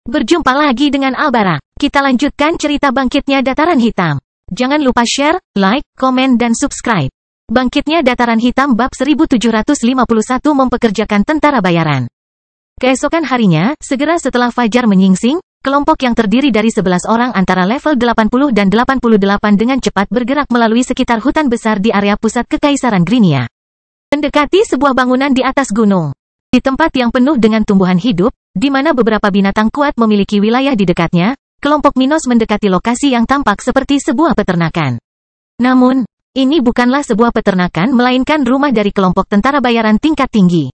Berjumpa lagi dengan Albara. Kita lanjutkan cerita bangkitnya Dataran Hitam. Jangan lupa share, like, komen dan subscribe. Bangkitnya Dataran Hitam bab 1751 mempekerjakan tentara bayaran. Keesokan harinya, segera setelah fajar menyingsing, kelompok yang terdiri dari 11 orang antara level 80 dan 88 dengan cepat bergerak melalui sekitar hutan besar di area pusat Kekaisaran Grinia. Mendekati sebuah bangunan di atas gunung. Di tempat yang penuh dengan tumbuhan hidup, di mana beberapa binatang kuat memiliki wilayah di dekatnya, kelompok Minos mendekati lokasi yang tampak seperti sebuah peternakan. Namun, ini bukanlah sebuah peternakan melainkan rumah dari kelompok tentara bayaran tingkat tinggi.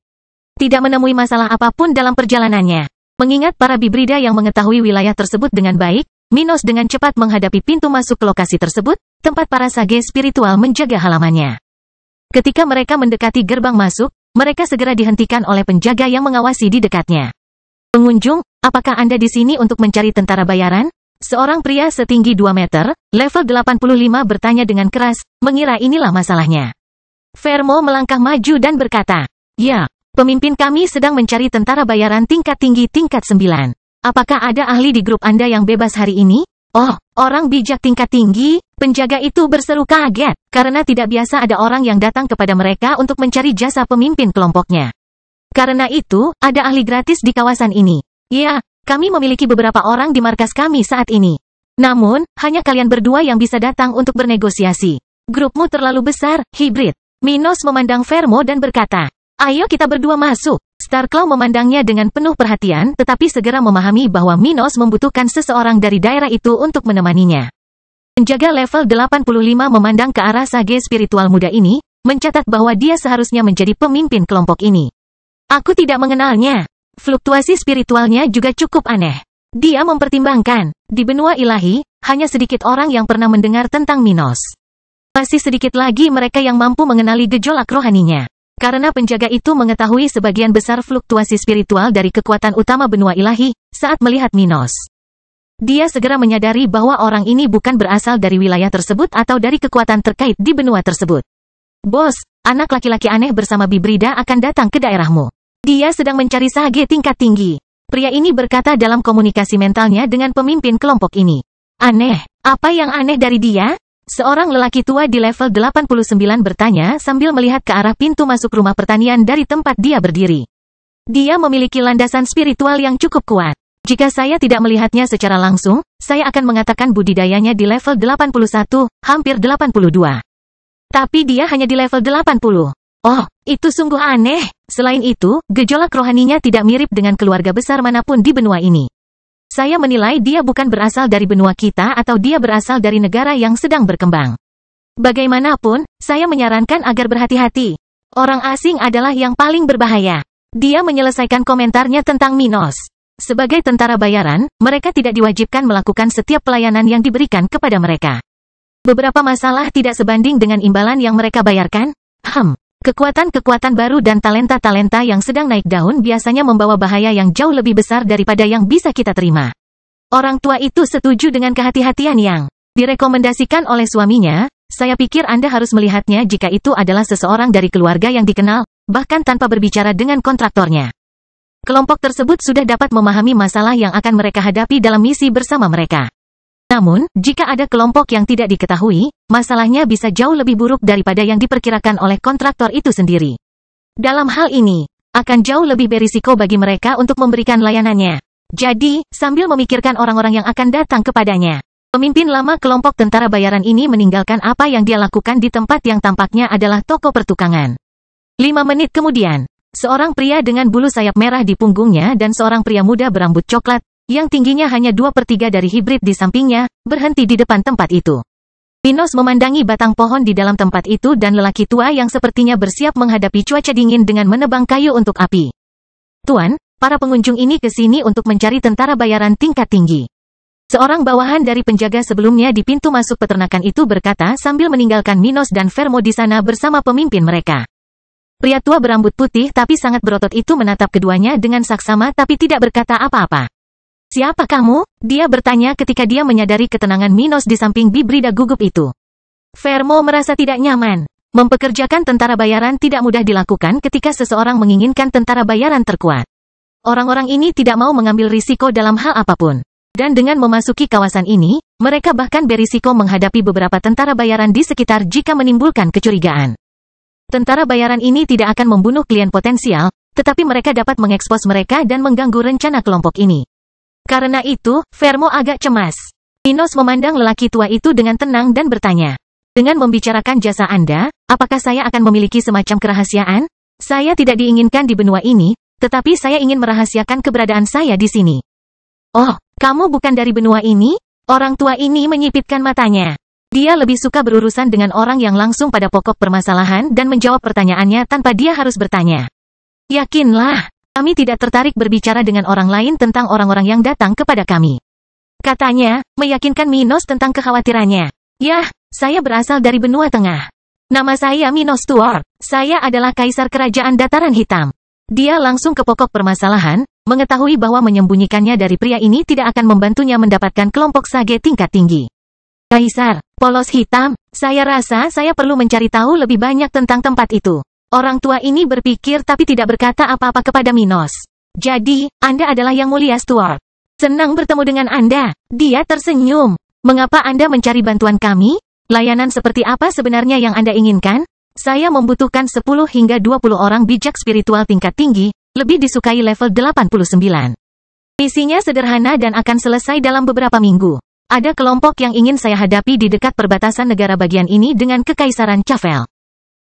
Tidak menemui masalah apapun dalam perjalanannya. Mengingat para bibrida yang mengetahui wilayah tersebut dengan baik, Minos dengan cepat menghadapi pintu masuk ke lokasi tersebut, tempat para sage spiritual menjaga halamannya. Ketika mereka mendekati gerbang masuk, mereka segera dihentikan oleh penjaga yang mengawasi di dekatnya. Pengunjung, apakah Anda di sini untuk mencari tentara bayaran? Seorang pria setinggi 2 meter, level 85 bertanya dengan keras, mengira inilah masalahnya. Fermo melangkah maju dan berkata, "Ya, pemimpin kami sedang mencari tentara bayaran tingkat tinggi tingkat 9. Apakah ada ahli di grup Anda yang bebas hari ini?" "Oh, orang bijak tingkat tinggi," penjaga itu berseru kaget, karena tidak biasa ada orang yang datang kepada mereka untuk mencari jasa pemimpin kelompoknya. Karena itu, ada ahli gratis di kawasan ini. "Ya, kami memiliki beberapa orang di markas kami saat ini. Namun, hanya kalian berdua yang bisa datang untuk bernegosiasi. Grupmu terlalu besar, hibrid." Minos memandang Fermo dan berkata, "Ayo kita berdua masuk." Starclaw memandangnya dengan penuh perhatian tetapi segera memahami bahwa Minos membutuhkan seseorang dari daerah itu untuk menemaninya. Penjaga level 85 memandang ke arah sage spiritual muda ini, mencatat bahwa dia seharusnya menjadi pemimpin kelompok ini. "Aku tidak mengenalnya. Fluktuasi spiritualnya juga cukup aneh." Dia mempertimbangkan, di benua ilahi, hanya sedikit orang yang pernah mendengar tentang Minos. Masih sedikit lagi mereka yang mampu mengenali gejolak rohaninya. Karena penjaga itu mengetahui sebagian besar fluktuasi spiritual dari kekuatan utama benua ilahi, saat melihat Minos. Dia segera menyadari bahwa orang ini bukan berasal dari wilayah tersebut atau dari kekuatan terkait di benua tersebut. "Bos, anak laki-laki aneh bersama bibrida akan datang ke daerahmu. Dia sedang mencari sage tingkat tinggi." Pria ini berkata dalam komunikasi mentalnya dengan pemimpin kelompok ini. "Aneh? Apa yang aneh dari dia?" Seorang lelaki tua di level 89 bertanya sambil melihat ke arah pintu masuk rumah pertanian dari tempat dia berdiri. "Dia memiliki landasan spiritual yang cukup kuat. Jika saya tidak melihatnya secara langsung, saya akan mengatakan budidayanya di level 81, hampir 82. Tapi dia hanya di level 80. Oh, itu sungguh aneh. Selain itu, gejolak rohaninya tidak mirip dengan keluarga besar manapun di benua ini. Saya menilai dia bukan berasal dari benua kita atau dia berasal dari negara yang sedang berkembang. Bagaimanapun, saya menyarankan agar berhati-hati. Orang asing adalah yang paling berbahaya." Dia menyelesaikan komentarnya tentang Minos. Sebagai tentara bayaran, mereka tidak diwajibkan melakukan setiap pelayanan yang diberikan kepada mereka. Beberapa masalah tidak sebanding dengan imbalan yang mereka bayarkan. Kekuatan-kekuatan baru dan talenta-talenta yang sedang naik daun biasanya membawa bahaya yang jauh lebih besar daripada yang bisa kita terima. Orang tua itu setuju dengan kehati-hatian yang direkomendasikan oleh suaminya. "Saya pikir Anda harus melihatnya jika itu adalah seseorang dari keluarga yang dikenal, bahkan tanpa berbicara dengan kontraktornya. Kelompok tersebut sudah dapat memahami masalah yang akan mereka hadapi dalam misi bersama mereka. Namun, jika ada kelompok yang tidak diketahui, masalahnya bisa jauh lebih buruk daripada yang diperkirakan oleh kontraktor itu sendiri. Dalam hal ini, akan jauh lebih berisiko bagi mereka untuk memberikan layanannya. Jadi, sambil memikirkan orang-orang yang akan datang kepadanya, pemimpin lama kelompok tentara bayaran ini meninggalkan apa yang dia lakukan di tempat yang tampaknya adalah toko pertukangan. 5 menit kemudian, seorang pria dengan bulu sayap merah di punggungnya dan seorang pria muda berambut coklat, yang tingginya hanya 2/3 dari hibrid di sampingnya, berhenti di depan tempat itu. Minos memandangi batang pohon di dalam tempat itu dan lelaki tua yang sepertinya bersiap menghadapi cuaca dingin dengan menebang kayu untuk api. "Tuan, para pengunjung ini ke sini untuk mencari tentara bayaran tingkat tinggi." Seorang bawahan dari penjaga sebelumnya di pintu masuk peternakan itu berkata sambil meninggalkan Minos dan Fermo di sana bersama pemimpin mereka. Pria tua berambut putih tapi sangat berotot itu menatap keduanya dengan saksama tapi tidak berkata apa-apa. "Siapa kamu?" dia bertanya ketika dia menyadari ketenangan Minos di samping bibrida gugup itu. Fermo merasa tidak nyaman. Mempekerjakan tentara bayaran tidak mudah dilakukan ketika seseorang menginginkan tentara bayaran terkuat. Orang-orang ini tidak mau mengambil risiko dalam hal apapun. Dan dengan memasuki kawasan ini, mereka bahkan berisiko menghadapi beberapa tentara bayaran di sekitar jika menimbulkan kecurigaan. Tentara bayaran ini tidak akan membunuh klien potensial, tetapi mereka dapat mengekspos mereka dan mengganggu rencana kelompok ini. Karena itu, Vermo agak cemas. Minos memandang lelaki tua itu dengan tenang dan bertanya. Dengan membicarakan jasa Anda, apakah saya akan memiliki semacam kerahasiaan? Saya tidak diinginkan di benua ini, tetapi saya ingin merahasiakan keberadaan saya di sini. Oh, kamu bukan dari benua ini? Orang tua ini menyipitkan matanya. Dia lebih suka berurusan dengan orang yang langsung pada pokok permasalahan dan menjawab pertanyaannya tanpa dia harus bertanya. Yakinlah, kami tidak tertarik berbicara dengan orang lain tentang orang-orang yang datang kepada kami. Katanya, meyakinkan Minos tentang kekhawatirannya. Yah, saya berasal dari benua tengah. Nama saya Minos Tuor. Saya adalah kaisar kerajaan dataran hitam. Dia langsung ke pokok permasalahan, mengetahui bahwa menyembunyikannya dari pria ini tidak akan membantunya mendapatkan kelompok sage tingkat tinggi. Kaisar, polos hitam, saya rasa saya perlu mencari tahu lebih banyak tentang tempat itu. Orang tua ini berpikir tapi tidak berkata apa-apa kepada Minos. Jadi, Anda adalah Yang Mulia Stuart. Senang bertemu dengan Anda. Dia tersenyum. Mengapa Anda mencari bantuan kami? Layanan seperti apa sebenarnya yang Anda inginkan? Saya membutuhkan 10 hingga 20 orang bijak spiritual tingkat tinggi, lebih disukai level 89. Misinya sederhana dan akan selesai dalam beberapa minggu. Ada kelompok yang ingin saya hadapi di dekat perbatasan negara bagian ini dengan Kekaisaran Chavel.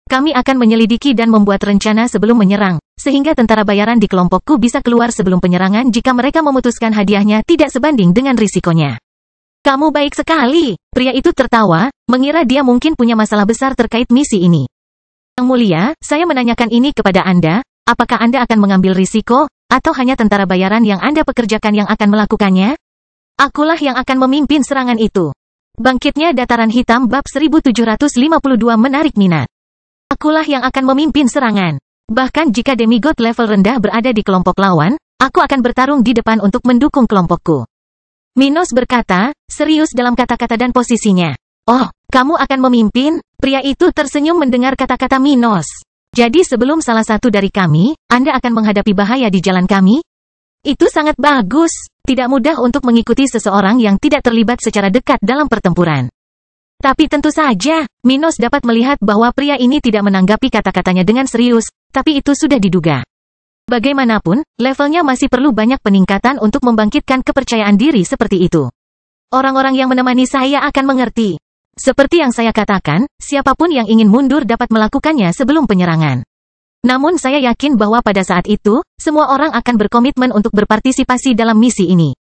Kami akan menyelidiki dan membuat rencana sebelum menyerang, sehingga tentara bayaran di kelompokku bisa keluar sebelum penyerangan jika mereka memutuskan hadiahnya tidak sebanding dengan risikonya. Kamu baik sekali. Pria itu tertawa, mengira dia mungkin punya masalah besar terkait misi ini. Yang Mulia, saya menanyakan ini kepada Anda, apakah Anda akan mengambil risiko, atau hanya tentara bayaran yang Anda pekerjakan yang akan melakukannya? Akulah yang akan memimpin serangan itu. Bangkitnya Dataran Hitam bab 1752 menarik minat. Akulah yang akan memimpin serangan. Bahkan jika demigod level rendah berada di kelompok lawan, aku akan bertarung di depan untuk mendukung kelompokku. Minos berkata, serius dalam kata-kata dan posisinya. Oh, kamu akan memimpin? Pria itu tersenyum mendengar kata-kata Minos. Jadi sebelum salah satu dari kami, Anda akan menghadapi bahaya di jalan kami? Itu sangat bagus. Tidak mudah untuk mengikuti seseorang yang tidak terlibat secara dekat dalam pertempuran. Tapi tentu saja, Minos dapat melihat bahwa pria ini tidak menanggapi kata-katanya dengan serius, tapi itu sudah diduga. Bagaimanapun, levelnya masih perlu banyak peningkatan untuk membangkitkan kepercayaan diri seperti itu. Orang-orang yang menemani saya akan mengerti. Seperti yang saya katakan, siapapun yang ingin mundur dapat melakukannya sebelum penyerangan. Namun saya yakin bahwa pada saat itu, semua orang akan berkomitmen untuk berpartisipasi dalam misi ini.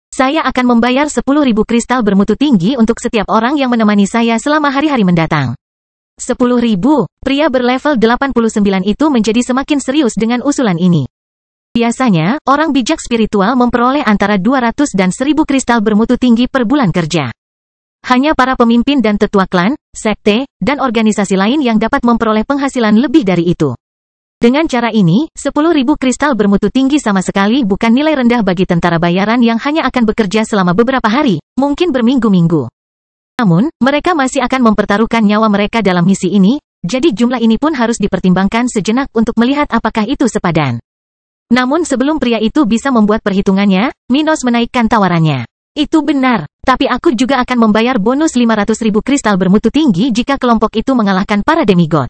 Saya akan membayar 10.000 kristal bermutu tinggi untuk setiap orang yang menemani saya selama hari-hari mendatang. 10.000, pria berlevel 89 itu menjadi semakin serius dengan usulan ini. Biasanya, orang bijak spiritual memperoleh antara 200 dan 1.000 kristal bermutu tinggi per bulan kerja. Hanya para pemimpin dan tetua klan, sekte, dan organisasi lain yang dapat memperoleh penghasilan lebih dari itu. Dengan cara ini, 10.000 kristal bermutu tinggi sama sekali bukan nilai rendah bagi tentara bayaran yang hanya akan bekerja selama beberapa hari, mungkin berminggu-minggu. Namun, mereka masih akan mempertaruhkan nyawa mereka dalam misi ini, jadi jumlah ini pun harus dipertimbangkan sejenak untuk melihat apakah itu sepadan. Namun sebelum pria itu bisa membuat perhitungannya, Minos menaikkan tawarannya. Itu benar, tapi aku juga akan membayar bonus 500.000 kristal bermutu tinggi jika kelompok itu mengalahkan para demigod.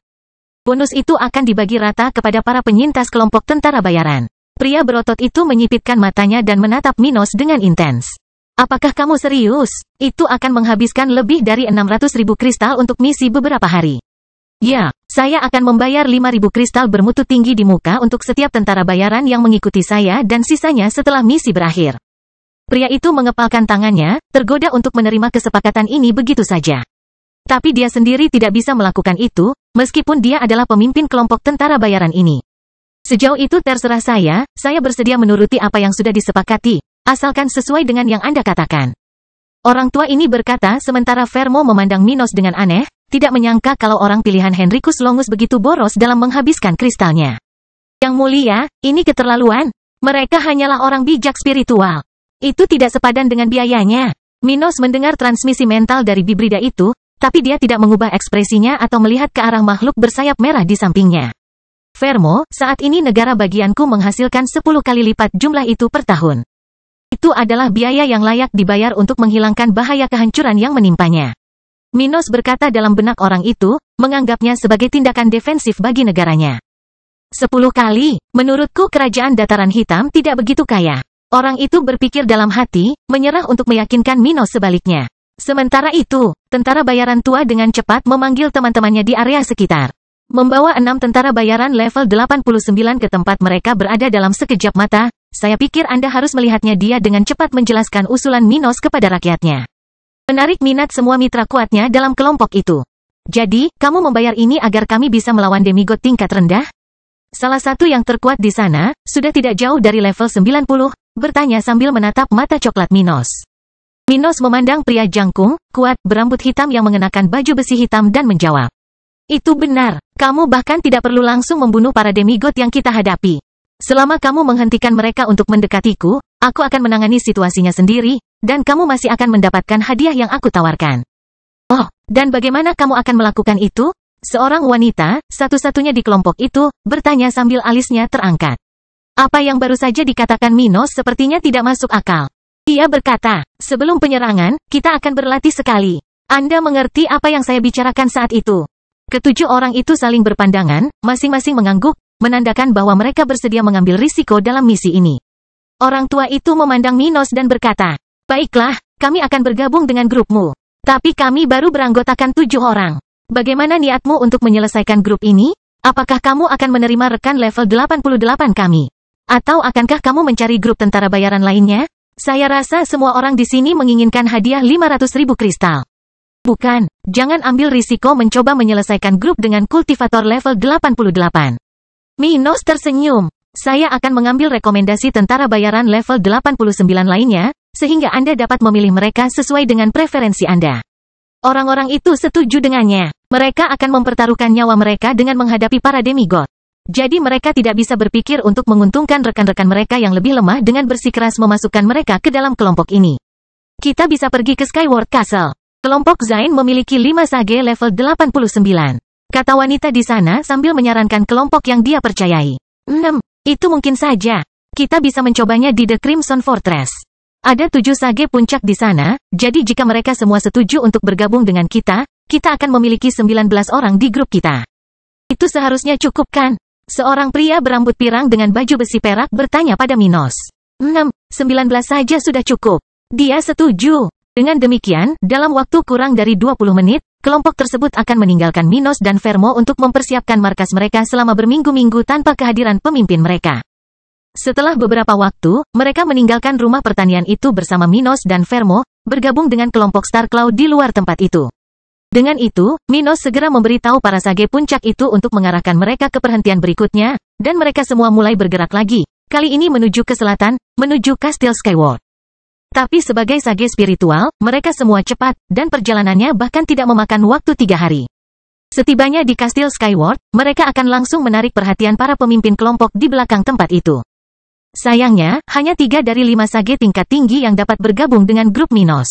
Bonus itu akan dibagi rata kepada para penyintas kelompok tentara bayaran. Pria berotot itu menyipitkan matanya dan menatap Minos dengan intens. Apakah kamu serius? Itu akan menghabiskan lebih dari 600.000 kristal untuk misi beberapa hari. Ya, saya akan membayar 5.000 kristal bermutu tinggi di muka untuk setiap tentara bayaran yang mengikuti saya dan sisanya setelah misi berakhir. Pria itu mengepalkan tangannya, tergoda untuk menerima kesepakatan ini begitu saja. Tapi dia sendiri tidak bisa melakukan itu, meskipun dia adalah pemimpin kelompok tentara bayaran ini. Sejauh itu terserah saya bersedia menuruti apa yang sudah disepakati, asalkan sesuai dengan yang Anda katakan. Orang tua ini berkata sementara Vermo memandang Minos dengan aneh, tidak menyangka kalau orang pilihan Henricus Longus begitu boros dalam menghabiskan kristalnya. Yang Mulia, ini keterlaluan. Mereka hanyalah orang bijak spiritual. Itu tidak sepadan dengan biayanya. Minos mendengar transmisi mental dari bibrida itu, tapi dia tidak mengubah ekspresinya atau melihat ke arah makhluk bersayap merah di sampingnya. Vermo, saat ini negara bagianku menghasilkan 10 kali lipat jumlah itu per tahun. Itu adalah biaya yang layak dibayar untuk menghilangkan bahaya kehancuran yang menimpanya. Minos berkata dalam benak orang itu, menganggapnya sebagai tindakan defensif bagi negaranya. 10 kali, menurutku kerajaan dataran hitam tidak begitu kaya. Orang itu berpikir dalam hati, menyerah untuk meyakinkan Minos sebaliknya. Sementara itu, tentara bayaran tua dengan cepat memanggil teman-temannya di area sekitar. Membawa 6 tentara bayaran level 89 ke tempat mereka berada dalam sekejap mata, saya pikir Anda harus melihatnya. Dia dengan cepat menjelaskan usulan Minos kepada rakyatnya. Menarik minat semua mitra kuatnya dalam kelompok itu. Jadi, kamu membayar ini agar kami bisa melawan demigod tingkat rendah? Salah satu yang terkuat di sana, sudah tidak jauh dari level 90, bertanya sambil menatap mata coklat Minos. Minos memandang pria jangkung, kuat, berambut hitam yang mengenakan baju besi hitam dan menjawab. Itu benar, kamu bahkan tidak perlu langsung membunuh para demigod yang kita hadapi. Selama kamu menghentikan mereka untuk mendekatiku, aku akan menangani situasinya sendiri, dan kamu masih akan mendapatkan hadiah yang aku tawarkan. Oh, dan bagaimana kamu akan melakukan itu? Seorang wanita, satu-satunya di kelompok itu, bertanya sambil alisnya terangkat. Apa yang baru saja dikatakan Minos sepertinya tidak masuk akal. Ia berkata, sebelum penyerangan, kita akan berlatih sekali. Anda mengerti apa yang saya bicarakan saat itu? Ketujuh orang itu saling berpandangan, masing-masing mengangguk, menandakan bahwa mereka bersedia mengambil risiko dalam misi ini. Orang tua itu memandang Minos dan berkata, baiklah, kami akan bergabung dengan grupmu. Tapi kami baru beranggotakan 7 orang. Bagaimana niatmu untuk menyelesaikan grup ini? Apakah kamu akan menerima rekan level 88 kami? Atau akankah kamu mencari grup tentara bayaran lainnya? Saya rasa semua orang di sini menginginkan hadiah 500.000 kristal. Bukan, jangan ambil risiko mencoba menyelesaikan grup dengan kultivator level 88. Minos tersenyum. Saya akan mengambil rekomendasi tentara bayaran level 89 lainnya, sehingga Anda dapat memilih mereka sesuai dengan preferensi Anda. Orang-orang itu setuju dengannya. Mereka akan mempertaruhkan nyawa mereka dengan menghadapi para demigod. Jadi mereka tidak bisa berpikir untuk menguntungkan rekan-rekan mereka yang lebih lemah dengan bersikeras memasukkan mereka ke dalam kelompok ini. Kita bisa pergi ke Skyward Castle. Kelompok Zain memiliki 5 sage level 89. Kata wanita di sana sambil menyarankan kelompok yang dia percayai. 6. Itu mungkin saja. Kita bisa mencobanya di The Crimson Fortress. Ada 7 sage puncak di sana, jadi jika mereka semua setuju untuk bergabung dengan kita akan memiliki 19 orang di grup kita. Itu seharusnya cukup kan? Seorang pria berambut pirang dengan baju besi perak bertanya pada Minos. 6. 19 saja sudah cukup. Dia setuju. Dengan demikian, dalam waktu kurang dari 20 menit, kelompok tersebut akan meninggalkan Minos dan Vermo untuk mempersiapkan markas mereka selama berminggu-minggu tanpa kehadiran pemimpin mereka. Setelah beberapa waktu, mereka meninggalkan rumah pertanian itu bersama Minos dan Vermo, bergabung dengan kelompok Star Cloud di luar tempat itu. Dengan itu, Minos segera memberitahu para sage puncak itu untuk mengarahkan mereka ke perhentian berikutnya, dan mereka semua mulai bergerak lagi, kali ini menuju ke selatan, menuju Kastil Skyward. Tapi sebagai sage spiritual, mereka semua cepat, dan perjalanannya bahkan tidak memakan waktu 3 hari. Setibanya di Kastil Skyward, mereka akan langsung menarik perhatian para pemimpin kelompok di belakang tempat itu. Sayangnya, hanya 3 dari 5 sage tingkat tinggi yang dapat bergabung dengan grup Minos.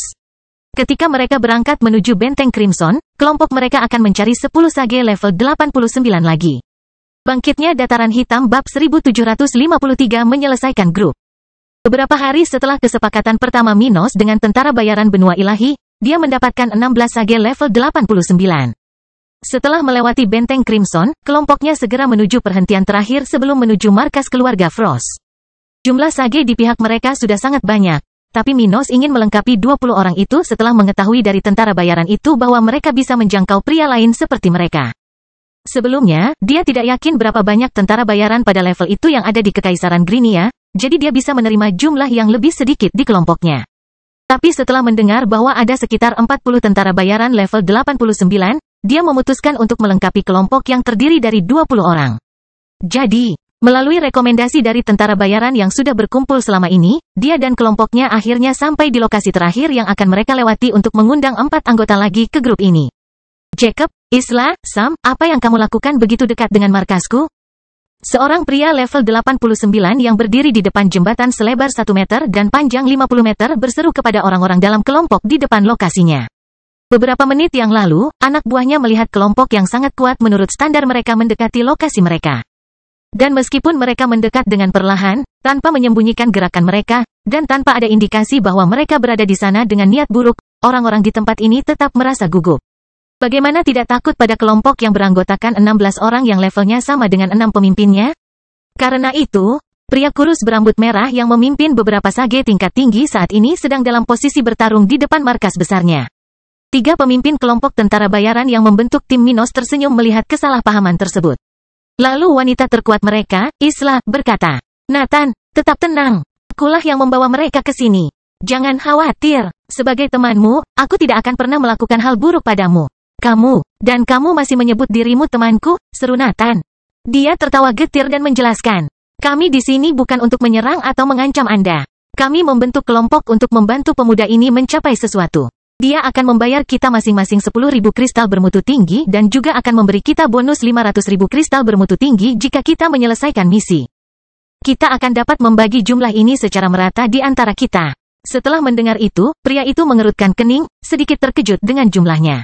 Ketika mereka berangkat menuju Benteng Crimson, kelompok mereka akan mencari 10 sage level 89 lagi. Bangkitnya Dataran Hitam bab 1753 menyelesaikan grup. Beberapa hari setelah kesepakatan pertama Minos dengan tentara bayaran benua ilahi, dia mendapatkan 16 sage level 89. Setelah melewati Benteng Crimson, kelompoknya segera menuju perhentian terakhir sebelum menuju markas keluarga Frost. Jumlah sage di pihak mereka sudah sangat banyak, tapi Minos ingin melengkapi 20 orang itu setelah mengetahui dari tentara bayaran itu bahwa mereka bisa menjangkau pria lain seperti mereka. Sebelumnya, dia tidak yakin berapa banyak tentara bayaran pada level itu yang ada di Kekaisaran Grinia, jadi dia bisa menerima jumlah yang lebih sedikit di kelompoknya. Tapi setelah mendengar bahwa ada sekitar 40 tentara bayaran level 89, dia memutuskan untuk melengkapi kelompok yang terdiri dari 20 orang. Jadi, melalui rekomendasi dari tentara bayaran yang sudah berkumpul selama ini, dia dan kelompoknya akhirnya sampai di lokasi terakhir yang akan mereka lewati untuk mengundang 4 anggota lagi ke grup ini. Jacob, Isla, Sam, apa yang kamu lakukan begitu dekat dengan markasku? Seorang pria level 89 yang berdiri di depan jembatan selebar 1 meter dan panjang 50 meter berseru kepada orang-orang dalam kelompok di depan lokasinya. Beberapa menit yang lalu, anak buahnya melihat kelompok yang sangat kuat menurut standar mereka mendekati lokasi mereka. Dan meskipun mereka mendekat dengan perlahan, tanpa menyembunyikan gerakan mereka, dan tanpa ada indikasi bahwa mereka berada di sana dengan niat buruk, orang-orang di tempat ini tetap merasa gugup. Bagaimana tidak takut pada kelompok yang beranggotakan 16 orang yang levelnya sama dengan 6 pemimpinnya? Karena itu, pria kurus berambut merah yang memimpin beberapa sage tingkat tinggi saat ini sedang dalam posisi bertarung di depan markas besarnya. 3 pemimpin kelompok tentara bayaran yang membentuk tim Minos tersenyum melihat kesalahpahaman tersebut. Lalu wanita terkuat mereka, Isla, berkata, "Nathan, tetap tenang. Akulah yang membawa mereka ke sini. Jangan khawatir. Sebagai temanmu, aku tidak akan pernah melakukan hal buruk padamu. Kamu masih menyebut dirimu temanku?" seru Nathan. Dia tertawa getir dan menjelaskan, "Kami di sini bukan untuk menyerang atau mengancam Anda. Kami membentuk kelompok untuk membantu pemuda ini mencapai sesuatu. Dia akan membayar kita masing-masing 10.000 kristal bermutu tinggi dan juga akan memberi kita bonus 500.000 kristal bermutu tinggi jika kita menyelesaikan misi. Kita akan dapat membagi jumlah ini secara merata di antara kita." Setelah mendengar itu, pria itu mengerutkan kening, sedikit terkejut dengan jumlahnya.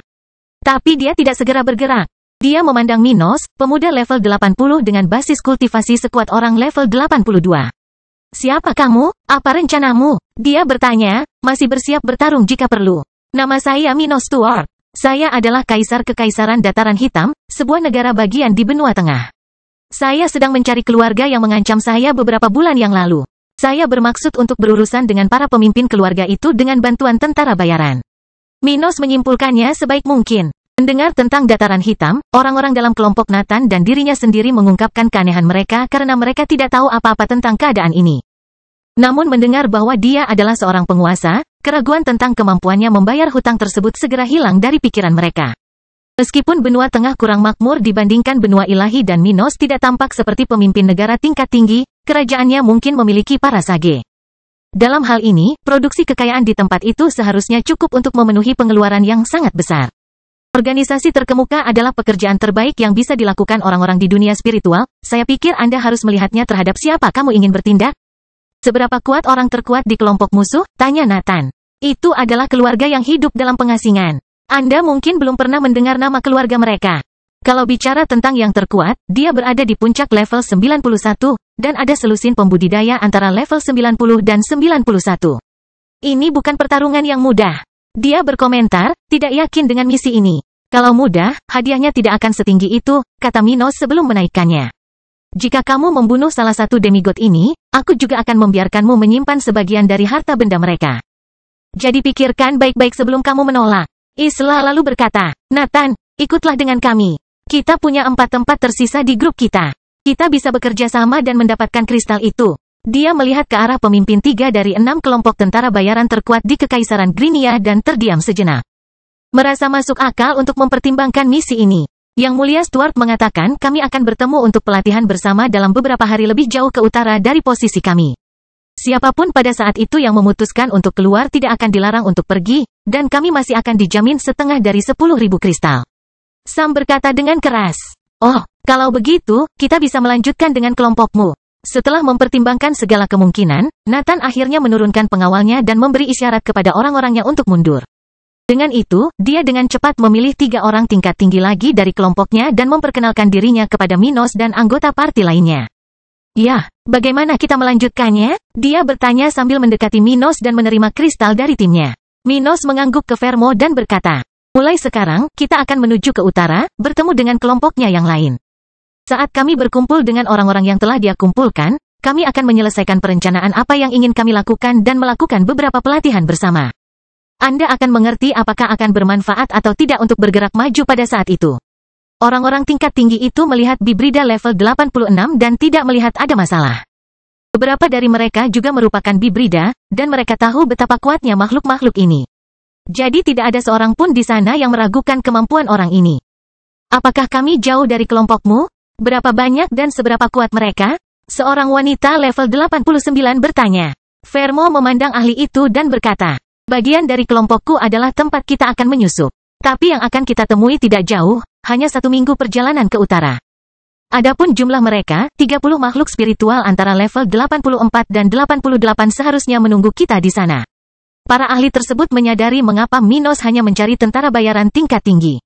Tapi dia tidak segera bergerak. Dia memandang Minos, pemuda level 80 dengan basis kultivasi sekuat orang level 82. "Siapa kamu? Apa rencanamu?" dia bertanya, masih bersiap bertarung jika perlu. "Nama saya Minos Stuart. Saya adalah Kaisar Kekaisaran Dataran Hitam, sebuah negara bagian di benua tengah. Saya sedang mencari keluarga yang mengancam saya beberapa bulan yang lalu. Saya bermaksud untuk berurusan dengan para pemimpin keluarga itu dengan bantuan tentara bayaran." Minos menyimpulkannya sebaik mungkin. Mendengar tentang Dataran Hitam, orang-orang dalam kelompok Nathan dan dirinya sendiri mengungkapkan keanehan mereka karena mereka tidak tahu apa-apa tentang keadaan ini. Namun mendengar bahwa dia adalah seorang penguasa, keraguan tentang kemampuannya membayar hutang tersebut segera hilang dari pikiran mereka. Meskipun benua tengah kurang makmur dibandingkan benua ilahi dan Minos tidak tampak seperti pemimpin negara tingkat tinggi, kerajaannya mungkin memiliki para sage. Dalam hal ini, produksi kekayaan di tempat itu seharusnya cukup untuk memenuhi pengeluaran yang sangat besar. Organisasi terkemuka adalah pekerjaan terbaik yang bisa dilakukan orang-orang di dunia spiritual. Saya pikir Anda harus melihatnya terhadap siapa kamu ingin bertindak. "Seberapa kuat orang terkuat di kelompok musuh?" tanya Nathan. "Itu adalah keluarga yang hidup dalam pengasingan. Anda mungkin belum pernah mendengar nama keluarga mereka. Kalau bicara tentang yang terkuat, dia berada di puncak level 91, dan ada selusin pembudidaya antara level 90 dan 91. Ini bukan pertarungan yang mudah." Dia berkomentar, tidak yakin dengan misi ini. "Kalau mudah, hadiahnya tidak akan setinggi itu," kata Minos sebelum menaikkannya. "Jika kamu membunuh salah satu demigod ini, aku juga akan membiarkanmu menyimpan sebagian dari harta benda mereka. Jadi pikirkan baik-baik sebelum kamu menolak." Isla lalu berkata, "Nathan, ikutlah dengan kami. Kita punya 4 tempat tersisa di grup kita. Kita bisa bekerja sama dan mendapatkan kristal itu." Dia melihat ke arah pemimpin 3 dari 6 kelompok tentara bayaran terkuat di Kekaisaran Grinia dan terdiam sejenak. Merasa masuk akal untuk mempertimbangkan misi ini. Yang Mulia Stuart mengatakan kami akan bertemu untuk pelatihan bersama dalam beberapa hari lebih jauh ke utara dari posisi kami. Siapapun pada saat itu yang memutuskan untuk keluar tidak akan dilarang untuk pergi, dan kami masih akan dijamin setengah dari 10.000 kristal. Sam berkata dengan keras. "Oh, kalau begitu, kita bisa melanjutkan dengan kelompokmu." Setelah mempertimbangkan segala kemungkinan, Nathan akhirnya menurunkan pengawalnya dan memberi isyarat kepada orang-orangnya untuk mundur. Dengan itu, dia dengan cepat memilih 3 orang tingkat tinggi lagi dari kelompoknya dan memperkenalkan dirinya kepada Minos dan anggota parti lainnya. "Ya, bagaimana kita melanjutkannya?" dia bertanya sambil mendekati Minos dan menerima kristal dari timnya. Minos mengangguk ke Vermo dan berkata, "Mulai sekarang, kita akan menuju ke utara, bertemu dengan kelompoknya yang lain. Saat kami berkumpul dengan orang-orang yang telah dia kumpulkan, kami akan menyelesaikan perencanaan apa yang ingin kami lakukan dan melakukan beberapa pelatihan bersama. Anda akan mengerti apakah akan bermanfaat atau tidak untuk bergerak maju pada saat itu." Orang-orang tingkat tinggi itu melihat Bibrida level 86 dan tidak melihat ada masalah. Beberapa dari mereka juga merupakan Bibrida, dan mereka tahu betapa kuatnya makhluk-makhluk ini. Jadi tidak ada seorang pun di sana yang meragukan kemampuan orang ini. "Apakah kami jauh dari kelompokmu? Berapa banyak dan seberapa kuat mereka?" seorang wanita level 89 bertanya. Vermo memandang ahli itu dan berkata, "Bagian dari kelompokku adalah tempat kita akan menyusup. Tapi yang akan kita temui tidak jauh, hanya 1 minggu perjalanan ke utara. Adapun jumlah mereka, 30 makhluk spiritual antara level 84 dan 88 seharusnya menunggu kita di sana." Para ahli tersebut menyadari mengapa Minos hanya mencari tentara bayaran tingkat tinggi.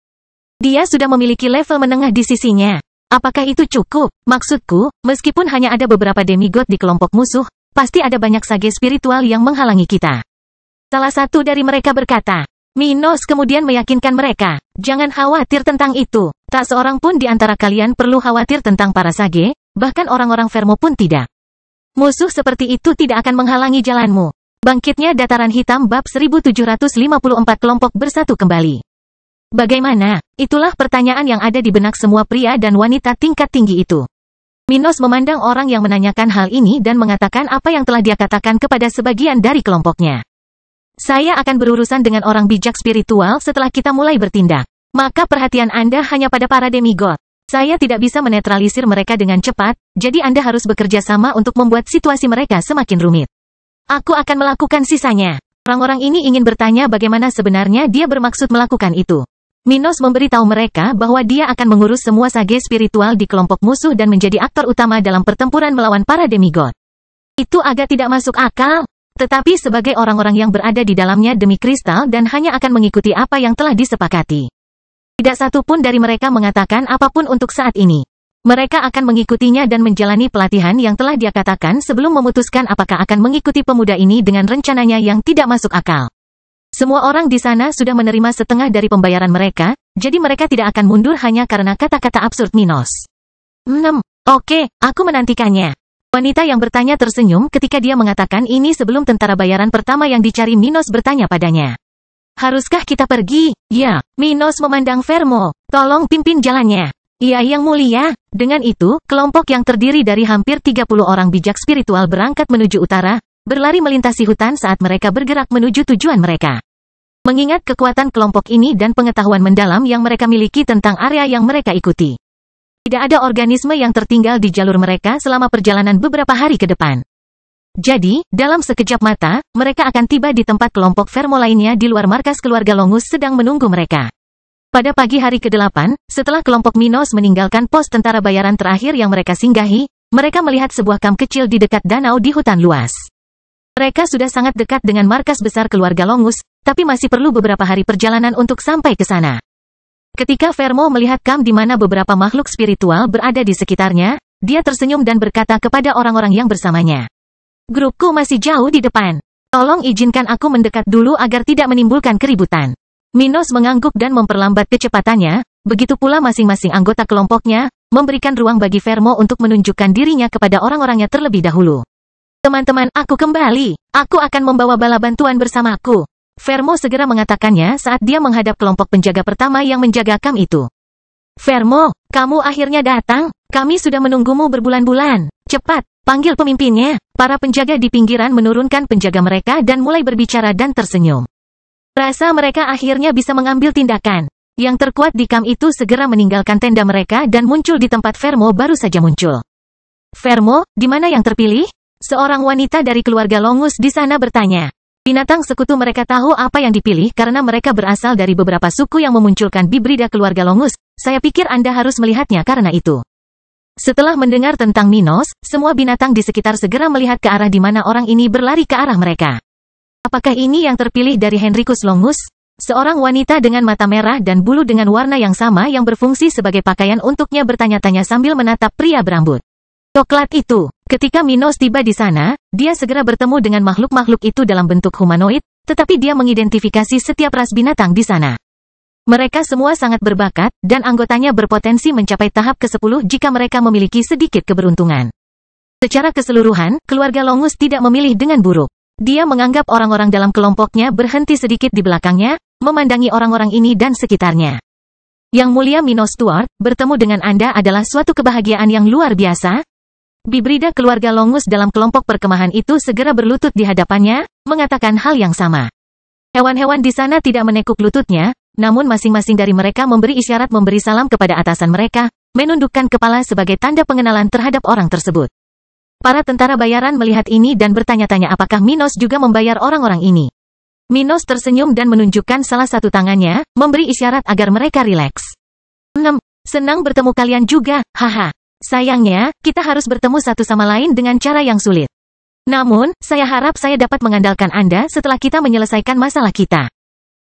Dia sudah memiliki level menengah di sisinya. Apakah itu cukup? Maksudku, meskipun hanya ada beberapa demigod di kelompok musuh, pasti ada banyak sage spiritual yang menghalangi kita. Salah satu dari mereka berkata. Minos kemudian meyakinkan mereka, jangan khawatir tentang itu. Tak seorang pun di antara kalian perlu khawatir tentang para sage, bahkan orang-orang Vermo pun tidak. Musuh seperti itu tidak akan menghalangi jalanmu. Bangkitnya Dataran Hitam bab 1754 kelompok bersatu kembali. Bagaimana? Itulah pertanyaan yang ada di benak semua pria dan wanita tingkat tinggi itu. Minos memandang orang yang menanyakan hal ini dan mengatakan apa yang telah dia katakan kepada sebagian dari kelompoknya. Saya akan berurusan dengan orang bijak spiritual setelah kita mulai bertindak. Maka perhatian Anda hanya pada para demigod. Saya tidak bisa menetralisir mereka dengan cepat, jadi Anda harus bekerja sama untuk membuat situasi mereka semakin rumit. Aku akan melakukan sisanya. Orang-orang ini ingin bertanya bagaimana sebenarnya dia bermaksud melakukan itu. Minos memberitahu mereka bahwa dia akan mengurus semua sage spiritual di kelompok musuh dan menjadi aktor utama dalam pertempuran melawan para demigod. Itu agak tidak masuk akal. Tetapi sebagai orang-orang yang berada di dalamnya demi kristal dan hanya akan mengikuti apa yang telah disepakati. Tidak satu pun dari mereka mengatakan apapun untuk saat ini. Mereka akan mengikutinya dan menjalani pelatihan yang telah dia katakan sebelum memutuskan apakah akan mengikuti pemuda ini dengan rencananya yang tidak masuk akal. Semua orang di sana sudah menerima setengah dari pembayaran mereka, jadi mereka tidak akan mundur hanya karena kata-kata absurd Minos. Oke, aku menantikannya. Wanita yang bertanya tersenyum ketika dia mengatakan ini sebelum tentara bayaran pertama yang dicari Minos bertanya padanya. Haruskah kita pergi? Ya, Minos memandang Vermo. Tolong pimpin jalannya. Iya yang mulia. Dengan itu, kelompok yang terdiri dari hampir 30 orang bijak spiritual berangkat menuju utara, berlari melintasi hutan saat mereka bergerak menuju tujuan mereka. Mengingat kekuatan kelompok ini dan pengetahuan mendalam yang mereka miliki tentang area yang mereka ikuti. Tidak ada organisme yang tertinggal di jalur mereka selama perjalanan beberapa hari ke depan. Jadi, dalam sekejap mata, mereka akan tiba di tempat kelompok Vermo lainnya di luar markas keluarga Longus sedang menunggu mereka. Pada pagi hari ke-8, setelah kelompok Minos meninggalkan pos tentara bayaran terakhir yang mereka singgahi, mereka melihat sebuah kamp kecil di dekat danau di hutan luas. Mereka sudah sangat dekat dengan markas besar keluarga Longus, tapi masih perlu beberapa hari perjalanan untuk sampai ke sana. Ketika Vermo melihat kamp di mana beberapa makhluk spiritual berada di sekitarnya, dia tersenyum dan berkata kepada orang-orang yang bersamanya. Grupku masih jauh di depan. Tolong izinkan aku mendekat dulu agar tidak menimbulkan keributan. Minos mengangguk dan memperlambat kecepatannya, begitu pula masing-masing anggota kelompoknya, memberikan ruang bagi Vermo untuk menunjukkan dirinya kepada orang-orangnya terlebih dahulu. Teman-teman, aku kembali. Aku akan membawa bala bantuan bersamaku. Vermo segera mengatakannya saat dia menghadap kelompok penjaga pertama yang menjaga kamp itu. Vermo, kamu akhirnya datang. Kami sudah menunggumu berbulan-bulan. Cepat, panggil pemimpinnya. Para penjaga di pinggiran menurunkan penjaga mereka dan mulai berbicara dan tersenyum. Rasa mereka akhirnya bisa mengambil tindakan. Yang terkuat di kamp itu segera meninggalkan tenda mereka dan muncul di tempat Vermo baru saja muncul. Vermo, di mana yang terpilih? Seorang wanita dari keluarga Longus di sana bertanya. Binatang sekutu mereka tahu apa yang dipilih karena mereka berasal dari beberapa suku yang memunculkan bibrida keluarga Longus. Saya pikir Anda harus melihatnya karena itu. Setelah mendengar tentang Minos, semua binatang di sekitar segera melihat ke arah di mana orang ini berlari ke arah mereka. Apakah ini yang terpilih dari Henricus Longus? Seorang wanita dengan mata merah dan bulu dengan warna yang sama yang berfungsi sebagai pakaian untuknya bertanya-tanya sambil menatap pria berambut coklat itu. Ketika Minos tiba di sana, dia segera bertemu dengan makhluk-makhluk itu dalam bentuk humanoid, tetapi dia mengidentifikasi setiap ras binatang di sana. Mereka semua sangat berbakat, dan anggotanya berpotensi mencapai tahap ke-10 jika mereka memiliki sedikit keberuntungan. Secara keseluruhan, keluarga Longus tidak memilih dengan buruk. Dia menganggap orang-orang dalam kelompoknya berhenti sedikit di belakangnya, memandangi orang-orang ini dan sekitarnya. Yang mulia Minos Stuart, bertemu dengan Anda adalah suatu kebahagiaan yang luar biasa. Bibrida keluarga Longus dalam kelompok perkemahan itu segera berlutut di hadapannya, mengatakan hal yang sama. Hewan-hewan di sana tidak menekuk lututnya, namun masing-masing dari mereka memberi isyarat memberi salam kepada atasan mereka, menundukkan kepala sebagai tanda pengenalan terhadap orang tersebut. Para tentara bayaran melihat ini dan bertanya-tanya apakah Minos juga membayar orang-orang ini. Minos tersenyum dan menunjukkan salah satu tangannya, memberi isyarat agar mereka rileks. Senang bertemu kalian juga, haha. Sayangnya, kita harus bertemu satu sama lain dengan cara yang sulit. Namun, saya harap saya dapat mengandalkan Anda setelah kita menyelesaikan masalah kita.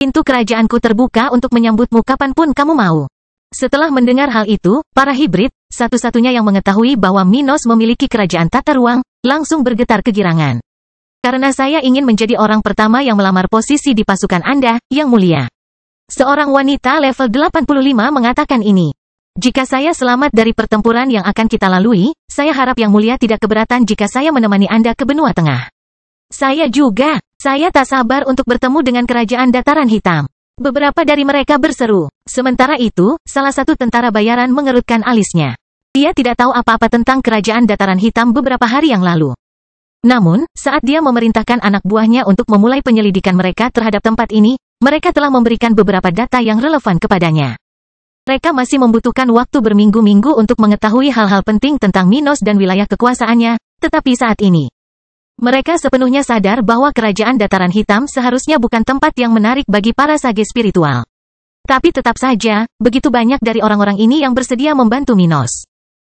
Pintu kerajaanku terbuka untuk menyambutmu kapanpun kamu mau. Setelah mendengar hal itu, para hibrid, satu-satunya yang mengetahui bahwa Minos memiliki kerajaan tata ruang, langsung bergetar kegirangan. Karena saya ingin menjadi orang pertama yang melamar posisi di pasukan Anda, Yang Mulia. Seorang wanita level 85 mengatakan ini. Jika saya selamat dari pertempuran yang akan kita lalui, saya harap Yang Mulia tidak keberatan jika saya menemani Anda ke benua tengah. Saya juga. Saya tak sabar untuk bertemu dengan kerajaan dataran hitam. Beberapa dari mereka berseru. Sementara itu, salah satu tentara bayaran mengerutkan alisnya. Dia tidak tahu apa-apa tentang kerajaan dataran hitam beberapa hari yang lalu. Namun, saat dia memerintahkan anak buahnya untuk memulai penyelidikan mereka terhadap tempat ini, mereka telah memberikan beberapa data yang relevan kepadanya. Mereka masih membutuhkan waktu berminggu-minggu untuk mengetahui hal-hal penting tentang Minos dan wilayah kekuasaannya, tetapi saat ini, mereka sepenuhnya sadar bahwa kerajaan dataran hitam seharusnya bukan tempat yang menarik bagi para sage spiritual. Tapi tetap saja, begitu banyak dari orang-orang ini yang bersedia membantu Minos.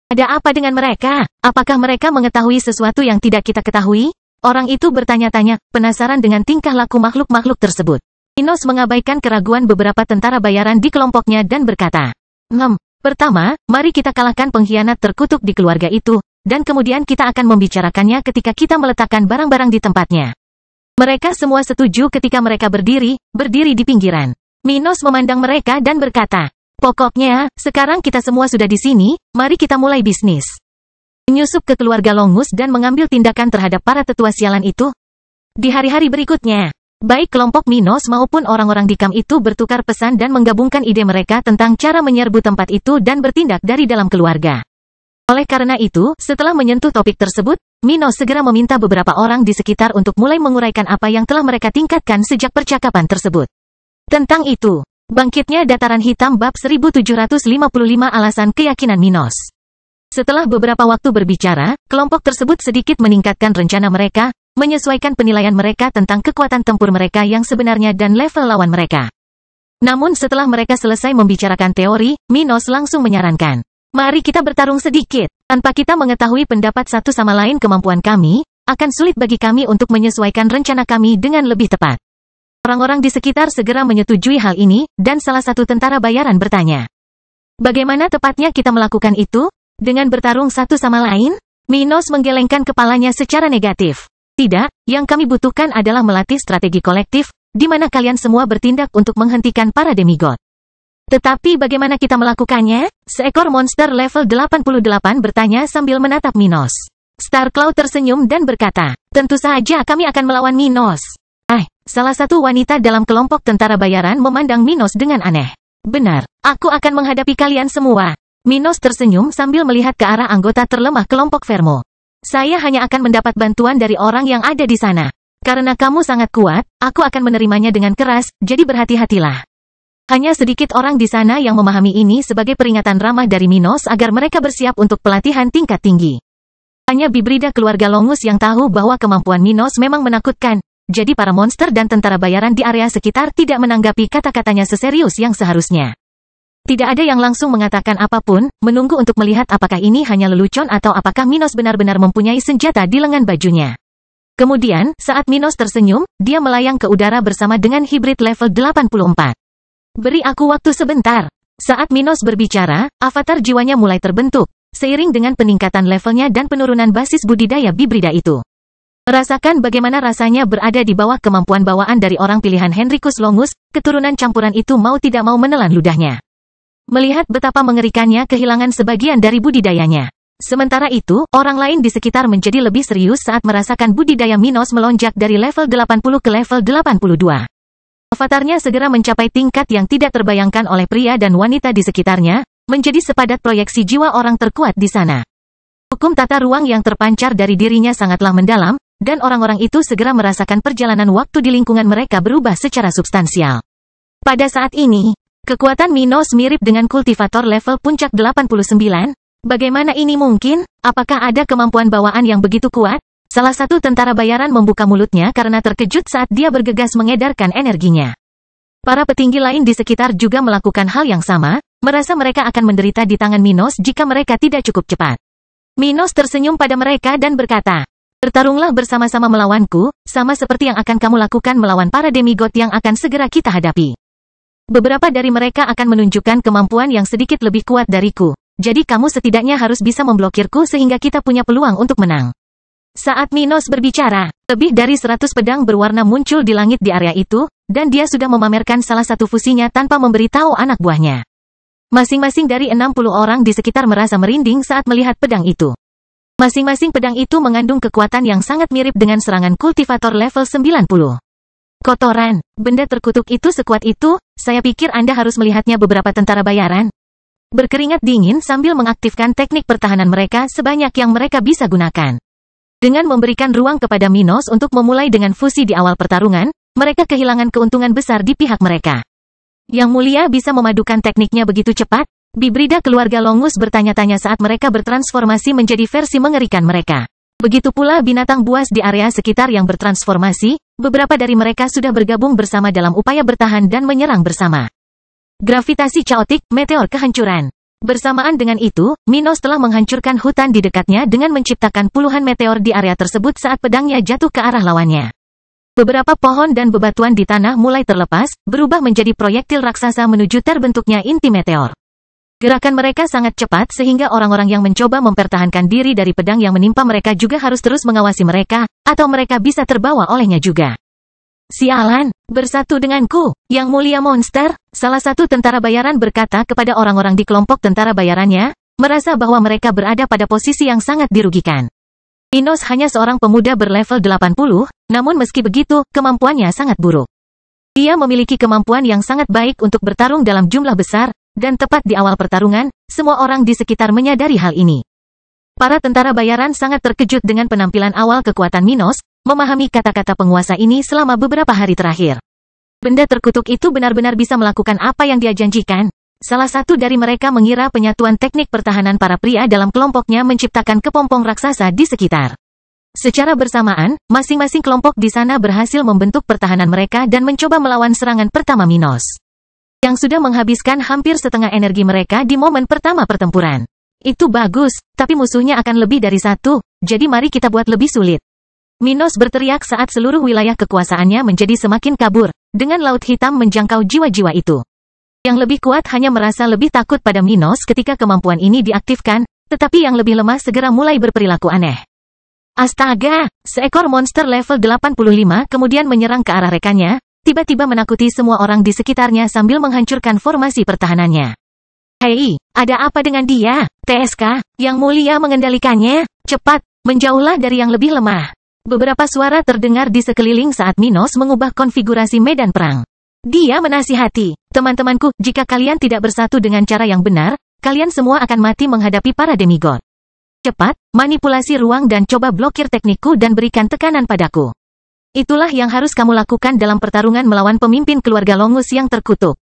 Ada apa dengan mereka? Apakah mereka mengetahui sesuatu yang tidak kita ketahui? Orang itu bertanya-tanya, penasaran dengan tingkah laku makhluk-makhluk tersebut. Minos mengabaikan keraguan beberapa tentara bayaran di kelompoknya dan berkata, pertama, mari kita kalahkan pengkhianat terkutuk di keluarga itu, dan kemudian kita akan membicarakannya ketika kita meletakkan barang-barang di tempatnya. Mereka semua setuju ketika mereka berdiri di pinggiran. Minos memandang mereka dan berkata, pokoknya, sekarang kita semua sudah di sini, mari kita mulai bisnis. Menyusup ke keluarga Longus dan mengambil tindakan terhadap para tetua sialan itu. Di hari-hari berikutnya, baik kelompok Minos maupun orang-orang di kamp itu bertukar pesan dan menggabungkan ide mereka tentang cara menyerbu tempat itu dan bertindak dari dalam keluarga. Oleh karena itu, setelah menyentuh topik tersebut, Minos segera meminta beberapa orang di sekitar untuk mulai menguraikan apa yang telah mereka tingkatkan sejak percakapan tersebut. Tentang itu, bangkitnya dataran hitam bab 1755 alasan keyakinan Minos. Setelah beberapa waktu berbicara, kelompok tersebut sedikit meningkatkan rencana mereka, menyesuaikan penilaian mereka tentang kekuatan tempur mereka yang sebenarnya dan level lawan mereka. Namun setelah mereka selesai membicarakan teori, Minos langsung menyarankan, mari kita bertarung sedikit. Tanpa kita mengetahui pendapat satu sama lain kemampuan kami, akan sulit bagi kami untuk menyesuaikan rencana kami dengan lebih tepat. Orang-orang di sekitar segera menyetujui hal ini, dan salah satu tentara bayaran bertanya, bagaimana tepatnya kita melakukan itu? Dengan bertarung satu sama lain? Minos menggelengkan kepalanya secara negatif. Tidak, yang kami butuhkan adalah melatih strategi kolektif, di mana kalian semua bertindak untuk menghentikan para demigod. Tetapi bagaimana kita melakukannya? Seekor monster level 88 bertanya sambil menatap Minos. Starclaw tersenyum dan berkata, tentu saja kami akan melawan Minos. Salah satu wanita dalam kelompok tentara bayaran memandang Minos dengan aneh. Benar, aku akan menghadapi kalian semua. Minos tersenyum sambil melihat ke arah anggota terlemah kelompok Vermo. Saya hanya akan mendapat bantuan dari orang yang ada di sana. Karena kamu sangat kuat, aku akan menerimanya dengan keras, jadi berhati-hatilah. Hanya sedikit orang di sana yang memahami ini sebagai peringatan ramah dari Minos agar mereka bersiap untuk pelatihan tingkat tinggi. Hanya Bibrida keluarga Longus yang tahu bahwa kemampuan Minos memang menakutkan, jadi para monster dan tentara bayaran di area sekitar tidak menanggapi kata-katanya seserius yang seharusnya. Tidak ada yang langsung mengatakan apapun, menunggu untuk melihat apakah ini hanya lelucon atau apakah Minos benar-benar mempunyai senjata di lengan bajunya. Kemudian, saat Minos tersenyum, dia melayang ke udara bersama dengan hibrid level 84. Beri aku waktu sebentar. Saat Minos berbicara, avatar jiwanya mulai terbentuk, seiring dengan peningkatan levelnya dan penurunan basis budidaya Bibrida itu. Merasakan bagaimana rasanya berada di bawah kemampuan bawaan dari orang pilihan Henricus Longus, keturunan campuran itu mau tidak mau menelan ludahnya. Melihat betapa mengerikannya kehilangan sebagian dari budidayanya. Sementara itu, orang lain di sekitar menjadi lebih serius saat merasakan budidaya Minos melonjak dari level 80 ke level 82. Avatarnya segera mencapai tingkat yang tidak terbayangkan oleh pria dan wanita di sekitarnya, menjadi sepadat proyeksi jiwa orang terkuat di sana. Hukum tata ruang yang terpancar dari dirinya sangatlah mendalam, dan orang-orang itu segera merasakan perjalanan waktu di lingkungan mereka berubah secara substansial. Pada saat ini, kekuatan Minos mirip dengan kultivator level puncak 89. Bagaimana ini mungkin? Apakah ada kemampuan bawaan yang begitu kuat? Salah satu tentara bayaran membuka mulutnya karena terkejut saat dia bergegas mengedarkan energinya. Para petinggi lain di sekitar juga melakukan hal yang sama, merasa mereka akan menderita di tangan Minos jika mereka tidak cukup cepat. Minos tersenyum pada mereka dan berkata, bertarunglah bersama-sama melawanku, sama seperti yang akan kamu lakukan melawan para demigod yang akan segera kita hadapi. Beberapa dari mereka akan menunjukkan kemampuan yang sedikit lebih kuat dariku. jadi kamu setidaknya harus bisa memblokirku sehingga kita punya peluang untuk menang. Saat Minos berbicara, lebih dari 100 pedang berwarna muncul di langit di area itu, dan dia sudah memamerkan salah satu fusinya tanpa memberitahu anak buahnya. Masing-masing dari 60 orang di sekitar merasa merinding saat melihat pedang itu. Masing-masing pedang itu mengandung kekuatan yang sangat mirip dengan serangan kultivator level 90. Kotoran, benda terkutuk itu sekuat itu, saya pikir Anda harus melihatnya beberapa tentara bayaran. Berkeringat dingin sambil mengaktifkan teknik pertahanan mereka sebanyak yang mereka bisa gunakan. Dengan memberikan ruang kepada Minos untuk memulai dengan fusi di awal pertarungan, mereka kehilangan keuntungan besar di pihak mereka. Yang Mulia bisa memadukan tekniknya begitu cepat? Bibrida keluarga Longus bertanya-tanya saat mereka bertransformasi menjadi versi mengerikan mereka. Begitu pula binatang buas di area sekitar yang bertransformasi, beberapa dari mereka sudah bergabung bersama dalam upaya bertahan dan menyerang bersama. Gravitasi caotik, meteor kehancuran. Bersamaan dengan itu, Minos telah menghancurkan hutan di dekatnya dengan menciptakan puluhan meteor di area tersebut saat pedangnya jatuh ke arah lawannya. Beberapa pohon dan bebatuan di tanah mulai terlepas, berubah menjadi proyektil raksasa menuju terbentuknya inti meteor. Gerakan mereka sangat cepat sehingga orang-orang yang mencoba mempertahankan diri dari pedang yang menimpa mereka juga harus terus mengawasi mereka, atau mereka bisa terbawa olehnya juga. Sialan, bersatu denganku, Yang Mulia Monster, salah satu tentara bayaran berkata kepada orang-orang di kelompok tentara bayarannya, merasa bahwa mereka berada pada posisi yang sangat dirugikan. Minos hanya seorang pemuda berlevel 80, namun meski begitu, kemampuannya sangat buruk. Dia memiliki kemampuan yang sangat baik untuk bertarung dalam jumlah besar, dan tepat di awal pertarungan, semua orang di sekitar menyadari hal ini. Para tentara bayaran sangat terkejut dengan penampilan awal kekuatan Minos, memahami kata-kata penguasa ini selama beberapa hari terakhir. Benda terkutuk itu benar-benar bisa melakukan apa yang dia janjikan. Salah satu dari mereka mengira penyatuan teknik pertahanan para pria dalam kelompoknya menciptakan kepompong raksasa di sekitar. Secara bersamaan, masing-masing kelompok di sana berhasil membentuk pertahanan mereka dan mencoba melawan serangan pertama Minos, yang sudah menghabiskan hampir setengah energi mereka di momen pertama pertempuran. Itu bagus, tapi musuhnya akan lebih dari satu, jadi mari kita buat lebih sulit. Minos berteriak saat seluruh wilayah kekuasaannya menjadi semakin kabur, dengan laut hitam menjangkau jiwa-jiwa itu. Yang lebih kuat hanya merasa lebih takut pada Minos ketika kemampuan ini diaktifkan, tetapi yang lebih lemah segera mulai berperilaku aneh. Astaga, seekor monster level 85 kemudian menyerang ke arah rekannya, tiba-tiba menakuti semua orang di sekitarnya sambil menghancurkan formasi pertahanannya. Hei, ada apa dengan dia? TSK, Yang Mulia mengendalikannya. Cepat, menjauhlah dari yang lebih lemah. Beberapa suara terdengar di sekeliling saat Minos mengubah konfigurasi medan perang. Dia menasihati, teman-temanku, jika kalian tidak bersatu dengan cara yang benar, kalian semua akan mati menghadapi para demigod. Cepat, manipulasi ruang dan coba blokir teknikku dan berikan tekanan padaku. Itulah yang harus kamu lakukan dalam pertarungan melawan pemimpin keluarga Longus yang terkutuk.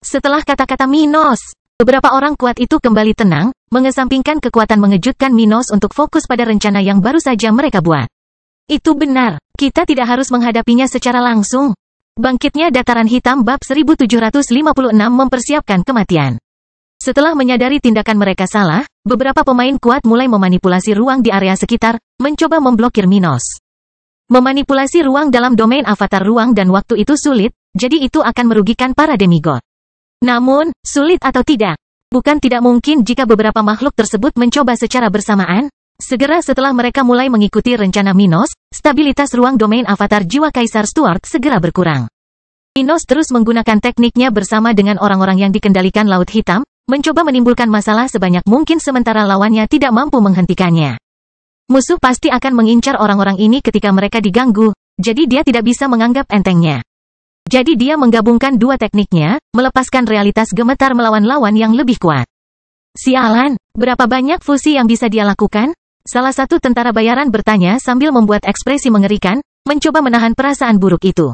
Setelah kata-kata Minos, beberapa orang kuat itu kembali tenang, mengesampingkan kekuatan mengejutkan Minos untuk fokus pada rencana yang baru saja mereka buat. Itu benar, kita tidak harus menghadapinya secara langsung. Bangkitnya Dataran Hitam bab 1756 mempersiapkan kematian. Setelah menyadari tindakan mereka salah, beberapa pemain kuat mulai memanipulasi ruang di area sekitar, mencoba memblokir Minos. Memanipulasi ruang dalam domain avatar ruang dan waktu itu sulit, jadi itu akan merugikan para demigod. Namun, sulit atau tidak, bukan tidak mungkin jika beberapa makhluk tersebut mencoba secara bersamaan. Segera setelah mereka mulai mengikuti rencana Minos, stabilitas ruang domain avatar jiwa Kaisar Stuart segera berkurang. Minos terus menggunakan tekniknya bersama dengan orang-orang yang dikendalikan Laut Hitam, mencoba menimbulkan masalah sebanyak mungkin sementara lawannya tidak mampu menghentikannya. Musuh pasti akan mengincar orang-orang ini ketika mereka diganggu, jadi dia tidak bisa menganggap entengnya. Jadi dia menggabungkan dua tekniknya, melepaskan realitas gemetar melawan lawan yang lebih kuat. Sialan, berapa banyak fusi yang bisa dia lakukan? Salah satu tentara bayaran bertanya sambil membuat ekspresi mengerikan, mencoba menahan perasaan buruk itu.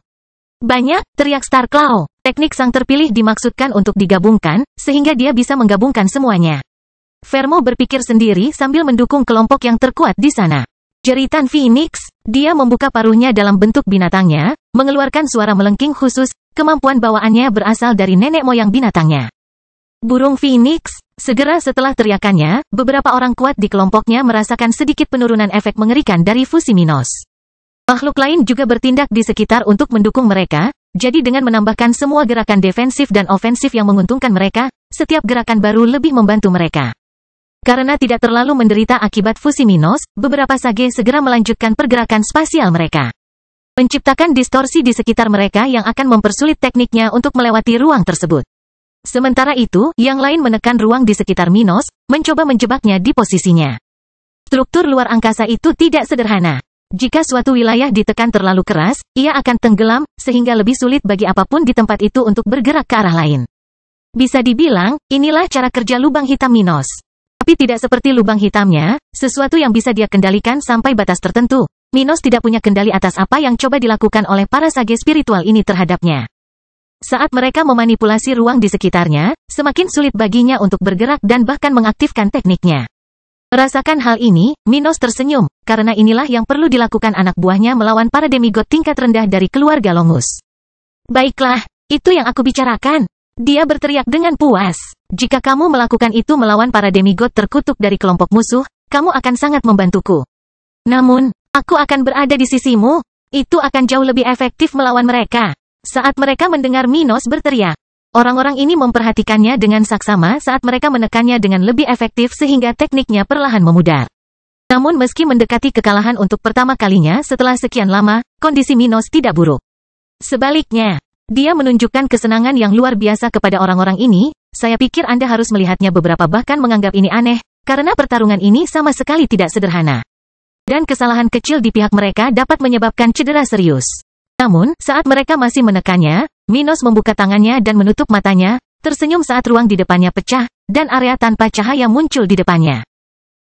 Banyak, teriak Starclaw. Teknik sang terpilih dimaksudkan untuk digabungkan, sehingga dia bisa menggabungkan semuanya. Vermo berpikir sendiri sambil mendukung kelompok yang terkuat di sana. Jeritan Phoenix, dia membuka paruhnya dalam bentuk binatangnya, mengeluarkan suara melengking khusus, kemampuan bawaannya berasal dari nenek moyang binatangnya. Burung Phoenix, segera setelah teriakannya, beberapa orang kuat di kelompoknya merasakan sedikit penurunan efek mengerikan dari fusi Minos. Makhluk lain juga bertindak di sekitar untuk mendukung mereka, jadi dengan menambahkan semua gerakan defensif dan ofensif yang menguntungkan mereka, setiap gerakan baru lebih membantu mereka. Karena tidak terlalu menderita akibat fusi Minos, beberapa sage segera melanjutkan pergerakan spasial mereka. Menciptakan distorsi di sekitar mereka yang akan mempersulit tekniknya untuk melewati ruang tersebut. Sementara itu, yang lain menekan ruang di sekitar Minos, mencoba menjebaknya di posisinya. Struktur luar angkasa itu tidak sederhana. Jika suatu wilayah ditekan terlalu keras, ia akan tenggelam, sehingga lebih sulit bagi apapun di tempat itu untuk bergerak ke arah lain. Bisa dibilang, inilah cara kerja lubang hitam Minos. Tapi tidak seperti lubang hitamnya, sesuatu yang bisa dia kendalikan sampai batas tertentu. Minos tidak punya kendali atas apa yang coba dilakukan oleh para sage spiritual ini terhadapnya. Saat mereka memanipulasi ruang di sekitarnya, semakin sulit baginya untuk bergerak dan bahkan mengaktifkan tekniknya. Merasakan hal ini, Minos tersenyum, karena inilah yang perlu dilakukan anak buahnya melawan para demigod tingkat rendah dari keluarga Longus. Baiklah, itu yang aku bicarakan. Dia berteriak dengan puas. Jika kamu melakukan itu melawan para demigod terkutuk dari kelompok musuh, kamu akan sangat membantuku. Namun, aku akan berada di sisimu. Itu akan jauh lebih efektif melawan mereka. Saat mereka mendengar Minos berteriak, orang-orang ini memperhatikannya dengan saksama saat mereka menekannya dengan lebih efektif sehingga tekniknya perlahan memudar. Namun meski mendekati kekalahan untuk pertama kalinya setelah sekian lama, kondisi Minos tidak buruk. Sebaliknya, dia menunjukkan kesenangan yang luar biasa kepada orang-orang ini. Saya pikir Anda harus melihatnya, beberapa bahkan menganggap ini aneh, karena pertarungan ini sama sekali tidak sederhana. Dan kesalahan kecil di pihak mereka dapat menyebabkan cedera serius. Namun, saat mereka masih menekannya, Minos membuka tangannya dan menutup matanya, tersenyum saat ruang di depannya pecah, dan area tanpa cahaya muncul di depannya.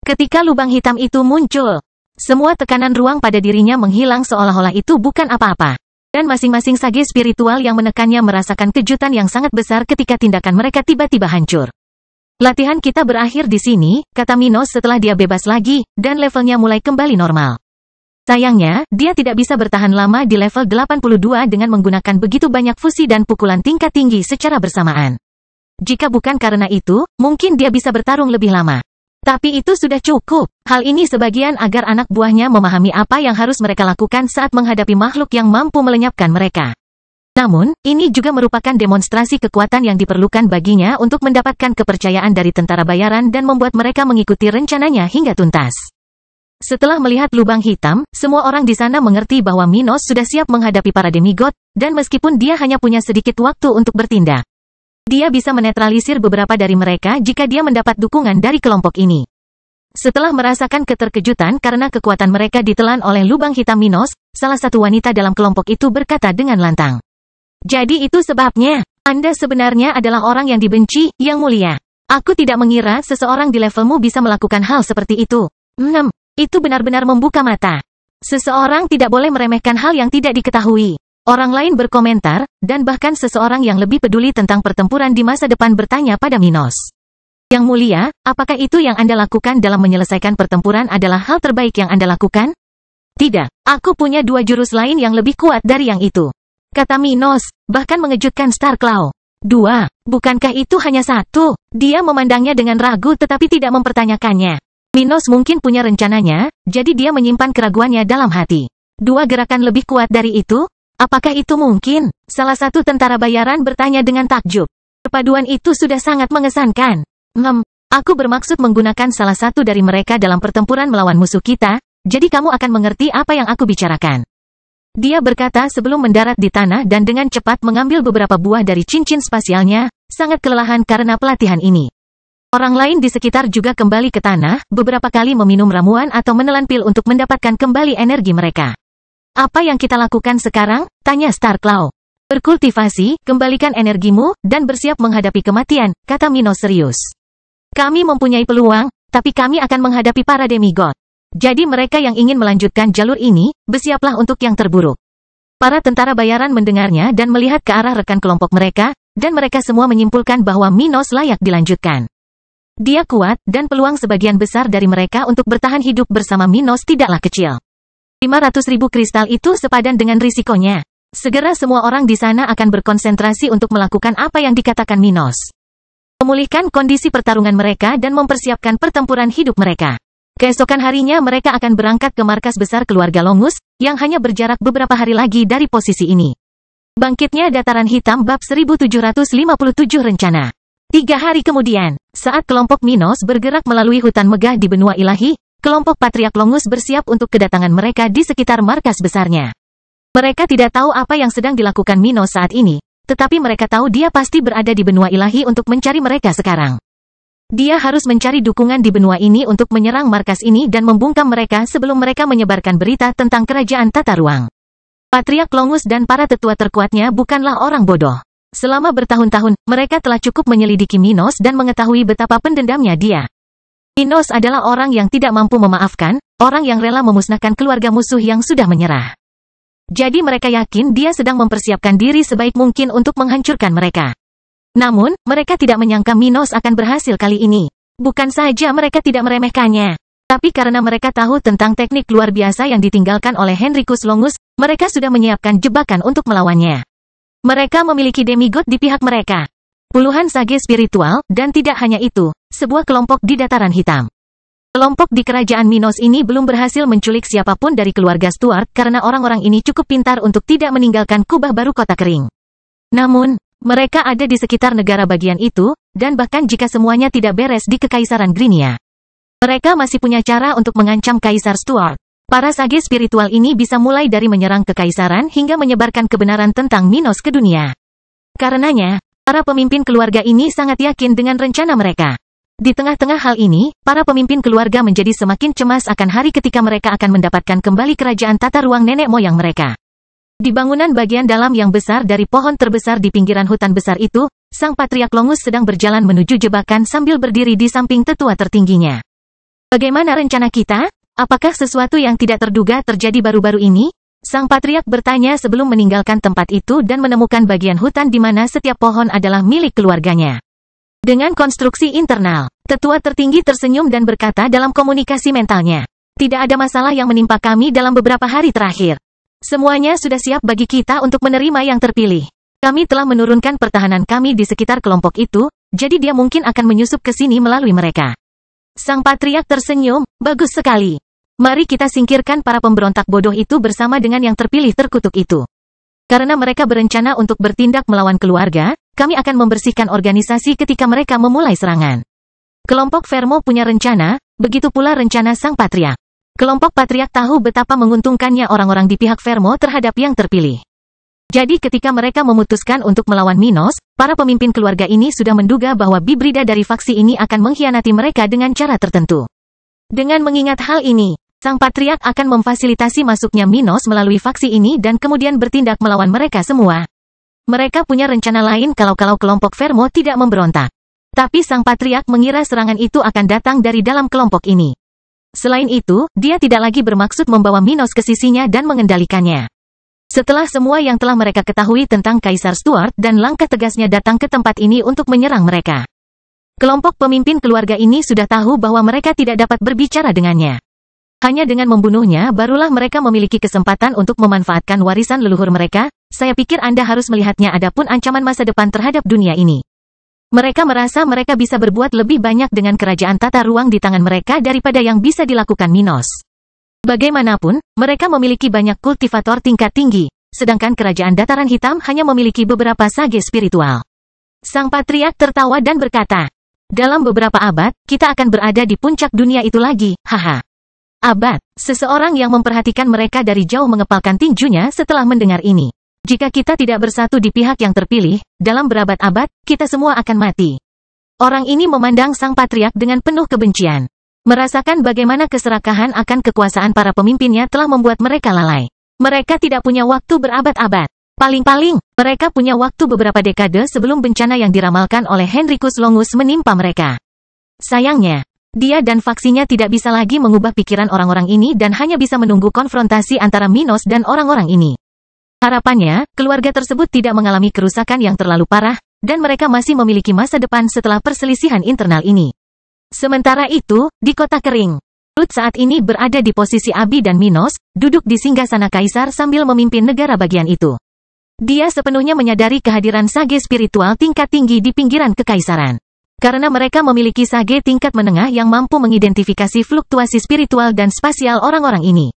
Ketika lubang hitam itu muncul, semua tekanan ruang pada dirinya menghilang seolah-olah itu bukan apa-apa. Dan masing-masing sage spiritual yang menekannya merasakan kejutan yang sangat besar ketika tindakan mereka tiba-tiba hancur. Latihan kita berakhir di sini, kata Minos setelah dia bebas lagi, dan levelnya mulai kembali normal. Sayangnya, dia tidak bisa bertahan lama di level 82 dengan menggunakan begitu banyak fusi dan pukulan tingkat tinggi secara bersamaan. Jika bukan karena itu, mungkin dia bisa bertarung lebih lama. Tapi itu sudah cukup. Hal ini sebagian agar anak buahnya memahami apa yang harus mereka lakukan saat menghadapi makhluk yang mampu melenyapkan mereka. Namun, ini juga merupakan demonstrasi kekuatan yang diperlukan baginya untuk mendapatkan kepercayaan dari tentara bayaran dan membuat mereka mengikuti rencananya hingga tuntas. Setelah melihat lubang hitam, semua orang di sana mengerti bahwa Minos sudah siap menghadapi para demigod, dan meskipun dia hanya punya sedikit waktu untuk bertindak, dia bisa menetralisir beberapa dari mereka jika dia mendapat dukungan dari kelompok ini. Setelah merasakan keterkejutan karena kekuatan mereka ditelan oleh lubang hitam Minos, salah satu wanita dalam kelompok itu berkata dengan lantang. Jadi itu sebabnya, Anda sebenarnya adalah orang yang dibenci, Yang Mulia. Aku tidak mengira seseorang di levelmu bisa melakukan hal seperti itu. Itu benar-benar membuka mata. Seseorang tidak boleh meremehkan hal yang tidak diketahui. Orang lain berkomentar, dan bahkan seseorang yang lebih peduli tentang pertempuran di masa depan bertanya pada Minos. Yang Mulia, apakah itu yang Anda lakukan dalam menyelesaikan pertempuran adalah hal terbaik yang Anda lakukan? Tidak, aku punya 2 jurus lain yang lebih kuat dari yang itu. Kata Minos, bahkan mengejutkan Starclaw. 2, bukankah itu hanya 1? Dia memandangnya dengan ragu tetapi tidak mempertanyakannya. Minos mungkin punya rencananya, jadi dia menyimpan keraguannya dalam hati. 2 gerakan lebih kuat dari itu? Apakah itu mungkin? Salah satu tentara bayaran bertanya dengan takjub. Perpaduan itu sudah sangat mengesankan. Aku bermaksud menggunakan salah satu dari mereka dalam pertempuran melawan musuh kita, jadi kamu akan mengerti apa yang aku bicarakan. Dia berkata sebelum mendarat di tanah dan dengan cepat mengambil beberapa buah dari cincin spasialnya, sangat kelelahan karena pelatihan ini. Orang lain di sekitar juga kembali ke tanah, beberapa kali meminum ramuan atau menelan pil untuk mendapatkan kembali energi mereka. Apa yang kita lakukan sekarang? Tanya Starclaw. Berkultivasi, kembalikan energimu, dan bersiap menghadapi kematian, kata Minos serius. Kami mempunyai peluang, tapi kami akan menghadapi para demigod. Jadi mereka yang ingin melanjutkan jalur ini, bersiaplah untuk yang terburuk. Para tentara bayaran mendengarnya dan melihat ke arah rekan kelompok mereka, dan mereka semua menyimpulkan bahwa Minos layak dilanjutkan. Dia kuat, dan peluang sebagian besar dari mereka untuk bertahan hidup bersama Minos tidaklah kecil. 500.000 kristal itu sepadan dengan risikonya. Segera semua orang di sana akan berkonsentrasi untuk melakukan apa yang dikatakan Minos. Memulihkan kondisi pertarungan mereka dan mempersiapkan pertempuran hidup mereka. Keesokan harinya mereka akan berangkat ke markas besar keluarga Longus, yang hanya berjarak beberapa hari lagi dari posisi ini. Bangkitnya Dataran Hitam bab 1757 rencana. 3 hari kemudian, saat kelompok Minos bergerak melalui hutan megah di benua ilahi, kelompok Patriark Longus bersiap untuk kedatangan mereka di sekitar markas besarnya. Mereka tidak tahu apa yang sedang dilakukan Minos saat ini, tetapi mereka tahu dia pasti berada di benua ilahi untuk mencari mereka sekarang. Dia harus mencari dukungan di benua ini untuk menyerang markas ini dan membungkam mereka sebelum mereka menyebarkan berita tentang kerajaan tata ruang. Patriark Longus dan para tetua terkuatnya bukanlah orang bodoh. Selama bertahun-tahun, mereka telah cukup menyelidiki Minos dan mengetahui betapa pendendamnya dia. Minos adalah orang yang tidak mampu memaafkan, orang yang rela memusnahkan keluarga musuh yang sudah menyerah. Jadi mereka yakin dia sedang mempersiapkan diri sebaik mungkin untuk menghancurkan mereka. Namun, mereka tidak menyangka Minos akan berhasil kali ini. Bukan saja mereka tidak meremehkannya, tapi karena mereka tahu tentang teknik luar biasa yang ditinggalkan oleh Henricus Longus, mereka sudah menyiapkan jebakan untuk melawannya. Mereka memiliki demigod di pihak mereka. Puluhan sage spiritual, dan tidak hanya itu, sebuah kelompok di dataran hitam. Kelompok di kerajaan Minos ini belum berhasil menculik siapapun dari keluarga Stuart karena orang-orang ini cukup pintar untuk tidak meninggalkan kubah baru kota kering. Namun, mereka ada di sekitar negara bagian itu, dan bahkan jika semuanya tidak beres di Kekaisaran Grinia, mereka masih punya cara untuk mengancam Kaisar Stuart. Para sage spiritual ini bisa mulai dari menyerang kekaisaran hingga menyebarkan kebenaran tentang Minos ke dunia. Karenanya, para pemimpin keluarga ini sangat yakin dengan rencana mereka. Di tengah-tengah hal ini, para pemimpin keluarga menjadi semakin cemas akan hari ketika mereka akan mendapatkan kembali kerajaan tata ruang nenek moyang mereka. Di bangunan bagian dalam yang besar dari pohon terbesar di pinggiran hutan besar itu, Sang Patriark Longus sedang berjalan menuju jebakan sambil berdiri di samping tetua tertingginya. Bagaimana rencana kita? Apakah sesuatu yang tidak terduga terjadi baru-baru ini? Sang Patriark bertanya sebelum meninggalkan tempat itu dan menemukan bagian hutan di mana setiap pohon adalah milik keluarganya. Dengan konstruksi internal, tetua tertinggi tersenyum dan berkata dalam komunikasi mentalnya, "Tidak ada masalah yang menimpa kami dalam beberapa hari terakhir. Semuanya sudah siap bagi kita untuk menerima yang terpilih. Kami telah menurunkan pertahanan kami di sekitar kelompok itu, jadi dia mungkin akan menyusup ke sini melalui mereka." Sang Patriark tersenyum, "Bagus sekali. Mari kita singkirkan para pemberontak bodoh itu bersama dengan yang terpilih terkutuk itu. Karena mereka berencana untuk bertindak melawan keluarga, kami akan membersihkan organisasi ketika mereka memulai serangan." Kelompok Vermo punya rencana, begitu pula rencana Sang Patriark. Kelompok Patriark tahu betapa menguntungkannya orang-orang di pihak Vermo terhadap yang terpilih. Jadi ketika mereka memutuskan untuk melawan Minos, para pemimpin keluarga ini sudah menduga bahwa Bibrida dari faksi ini akan mengkhianati mereka dengan cara tertentu. Dengan mengingat hal ini, Sang Patriark akan memfasilitasi masuknya Minos melalui faksi ini dan kemudian bertindak melawan mereka semua. Mereka punya rencana lain kalau kelompok Vermo tidak memberontak. Tapi Sang Patriark mengira serangan itu akan datang dari dalam kelompok ini. Selain itu, dia tidak lagi bermaksud membawa Minos ke sisinya dan mengendalikannya. Setelah semua yang telah mereka ketahui tentang Kaisar Stuart dan langkah tegasnya datang ke tempat ini untuk menyerang mereka, kelompok pemimpin keluarga ini sudah tahu bahwa mereka tidak dapat berbicara dengannya. Hanya dengan membunuhnya barulah mereka memiliki kesempatan untuk memanfaatkan warisan leluhur mereka. Saya pikir Anda harus melihatnya, adapun ancaman masa depan terhadap dunia ini. Mereka merasa mereka bisa berbuat lebih banyak dengan kerajaan tata ruang di tangan mereka daripada yang bisa dilakukan Minos. Bagaimanapun, mereka memiliki banyak kultivator tingkat tinggi, sedangkan kerajaan dataran hitam hanya memiliki beberapa sage spiritual. Sang Patriark tertawa dan berkata, "Dalam beberapa abad, kita akan berada di puncak dunia itu lagi, haha." Abad, seseorang yang memperhatikan mereka dari jauh mengepalkan tinjunya setelah mendengar ini. Jika kita tidak bersatu di pihak yang terpilih, dalam berabad-abad, kita semua akan mati. Orang ini memandang Sang Patriark dengan penuh kebencian. Merasakan bagaimana keserakahan akan kekuasaan para pemimpinnya telah membuat mereka lalai. Mereka tidak punya waktu berabad-abad. Paling-paling, mereka punya waktu beberapa dekade sebelum bencana yang diramalkan oleh Henricus Longus menimpa mereka. Sayangnya, dia dan faksinya tidak bisa lagi mengubah pikiran orang-orang ini dan hanya bisa menunggu konfrontasi antara Minos dan orang-orang ini. Harapannya, keluarga tersebut tidak mengalami kerusakan yang terlalu parah, dan mereka masih memiliki masa depan setelah perselisihan internal ini. Sementara itu, di kota kering, Lut saat ini berada di posisi Abi dan Minos, duduk di singgasana kaisar sambil memimpin negara bagian itu. Dia sepenuhnya menyadari kehadiran sage spiritual tingkat tinggi di pinggiran kekaisaran. Karena mereka memiliki sage tingkat menengah yang mampu mengidentifikasi fluktuasi spiritual dan spasial orang-orang ini.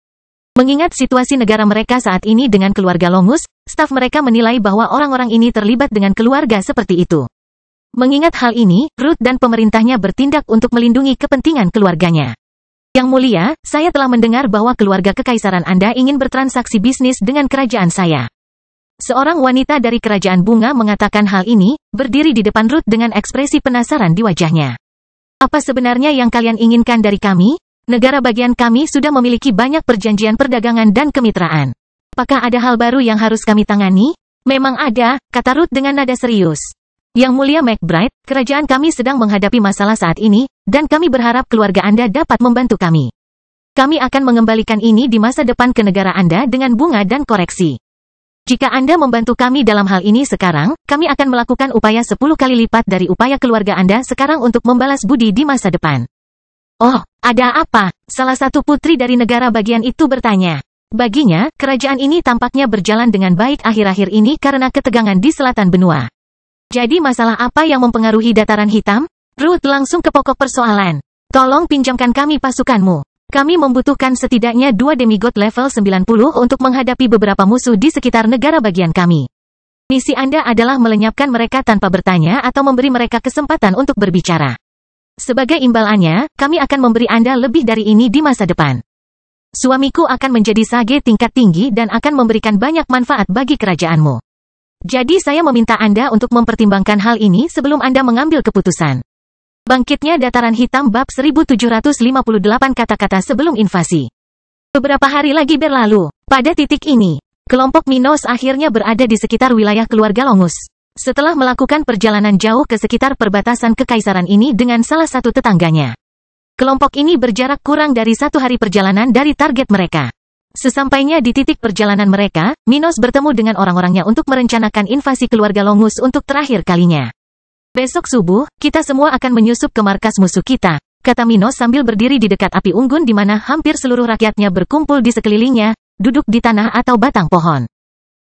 Mengingat situasi negara mereka saat ini dengan keluarga Longus, staf mereka menilai bahwa orang-orang ini terlibat dengan keluarga seperti itu. Mengingat hal ini, Ruth dan pemerintahnya bertindak untuk melindungi kepentingan keluarganya. Yang mulia, saya telah mendengar bahwa keluarga kekaisaran Anda ingin bertransaksi bisnis dengan kerajaan saya. Seorang wanita dari kerajaan bunga mengatakan hal ini, berdiri di depan Ruth dengan ekspresi penasaran di wajahnya. Apa sebenarnya yang kalian inginkan dari kami? Negara bagian kami sudah memiliki banyak perjanjian perdagangan dan kemitraan. Apakah ada hal baru yang harus kami tangani? Memang ada, kata Ruth dengan nada serius. Yang mulia McBride, kerajaan kami sedang menghadapi masalah saat ini, dan kami berharap keluarga Anda dapat membantu kami. Kami akan mengembalikan ini di masa depan ke negara Anda dengan bunga dan koreksi. Jika Anda membantu kami dalam hal ini sekarang, kami akan melakukan upaya 10 kali lipat dari upaya keluarga Anda sekarang untuk membalas budi di masa depan. Oh, ada apa? Salah satu putri dari negara bagian itu bertanya. Baginya, kerajaan ini tampaknya berjalan dengan baik akhir-akhir ini karena ketegangan di selatan benua. Jadi masalah apa yang mempengaruhi dataran hitam? Ruth langsung ke pokok persoalan. Tolong pinjamkan kami pasukanmu. Kami membutuhkan setidaknya 2 demigod level 90 untuk menghadapi beberapa musuh di sekitar negara bagian kami. Misi Anda adalah melenyapkan mereka tanpa bertanya atau memberi mereka kesempatan untuk berbicara. Sebagai imbalannya, kami akan memberi Anda lebih dari ini di masa depan. Suamiku akan menjadi sage tingkat tinggi dan akan memberikan banyak manfaat bagi kerajaanmu. Jadi saya meminta Anda untuk mempertimbangkan hal ini sebelum Anda mengambil keputusan. Bangkitnya Dataran Hitam bab 1758 kata-kata sebelum invasi. Beberapa hari lagi berlalu. Pada titik ini, kelompok Minos akhirnya berada di sekitar wilayah keluarga Longus. Setelah melakukan perjalanan jauh ke sekitar perbatasan kekaisaran ini dengan salah satu tetangganya. Kelompok ini berjarak kurang dari 1 hari perjalanan dari target mereka. Sesampainya di titik perjalanan mereka, Minos bertemu dengan orang-orangnya untuk merencanakan invasi keluarga Longus untuk terakhir kalinya. Besok subuh, kita semua akan menyusup ke markas musuh kita, kata Minos sambil berdiri di dekat api unggun di mana hampir seluruh rakyatnya berkumpul di sekelilingnya, duduk di tanah atau batang pohon.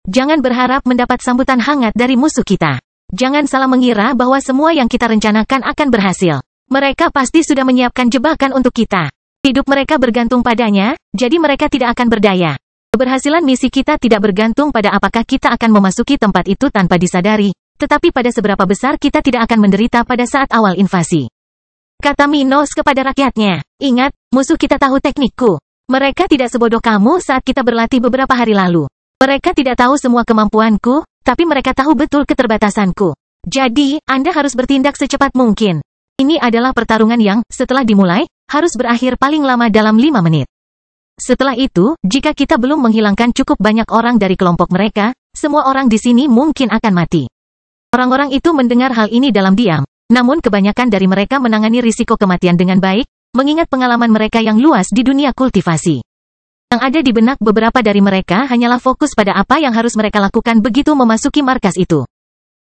Jangan berharap mendapat sambutan hangat dari musuh kita. Jangan salah mengira bahwa semua yang kita rencanakan akan berhasil. Mereka pasti sudah menyiapkan jebakan untuk kita. Hidup mereka bergantung padanya, jadi mereka tidak akan berdaya. Keberhasilan misi kita tidak bergantung pada apakah kita akan memasuki tempat itu tanpa disadari, tetapi pada seberapa besar kita tidak akan menderita pada saat awal invasi. Kata Minos kepada rakyatnya, ingat, musuh kita tahu teknikku. Mereka tidak sebodoh kamu saat kita berlatih beberapa hari lalu. Mereka tidak tahu semua kemampuanku, tapi mereka tahu betul keterbatasanku. Jadi, Anda harus bertindak secepat mungkin. Ini adalah pertarungan yang, setelah dimulai, harus berakhir paling lama dalam 5 menit. Setelah itu, jika kita belum menghilangkan cukup banyak orang dari kelompok mereka, semua orang di sini mungkin akan mati. Orang-orang itu mendengar hal ini dalam diam, namun kebanyakan dari mereka menangani risiko kematian dengan baik, mengingat pengalaman mereka yang luas di dunia kultivasi. Yang ada di benak beberapa dari mereka hanyalah fokus pada apa yang harus mereka lakukan begitu memasuki markas itu.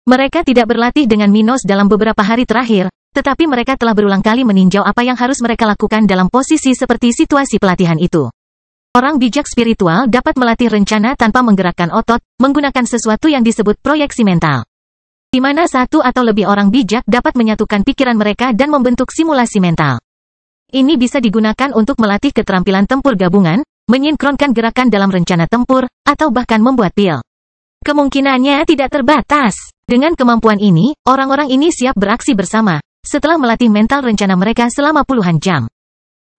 Mereka tidak berlatih dengan Minos dalam beberapa hari terakhir, tetapi mereka telah berulang kali meninjau apa yang harus mereka lakukan dalam posisi seperti situasi pelatihan itu. Orang bijak spiritual dapat melatih rencana tanpa menggerakkan otot, menggunakan sesuatu yang disebut proyeksi mental. Di mana satu atau lebih orang bijak dapat menyatukan pikiran mereka dan membentuk simulasi mental. Ini bisa digunakan untuk melatih keterampilan tempur gabungan, menyinkronkan gerakan dalam rencana tempur, atau bahkan membuat pil. Kemungkinannya tidak terbatas. Dengan kemampuan ini, orang-orang ini siap beraksi bersama, setelah melatih mental rencana mereka selama puluhan jam.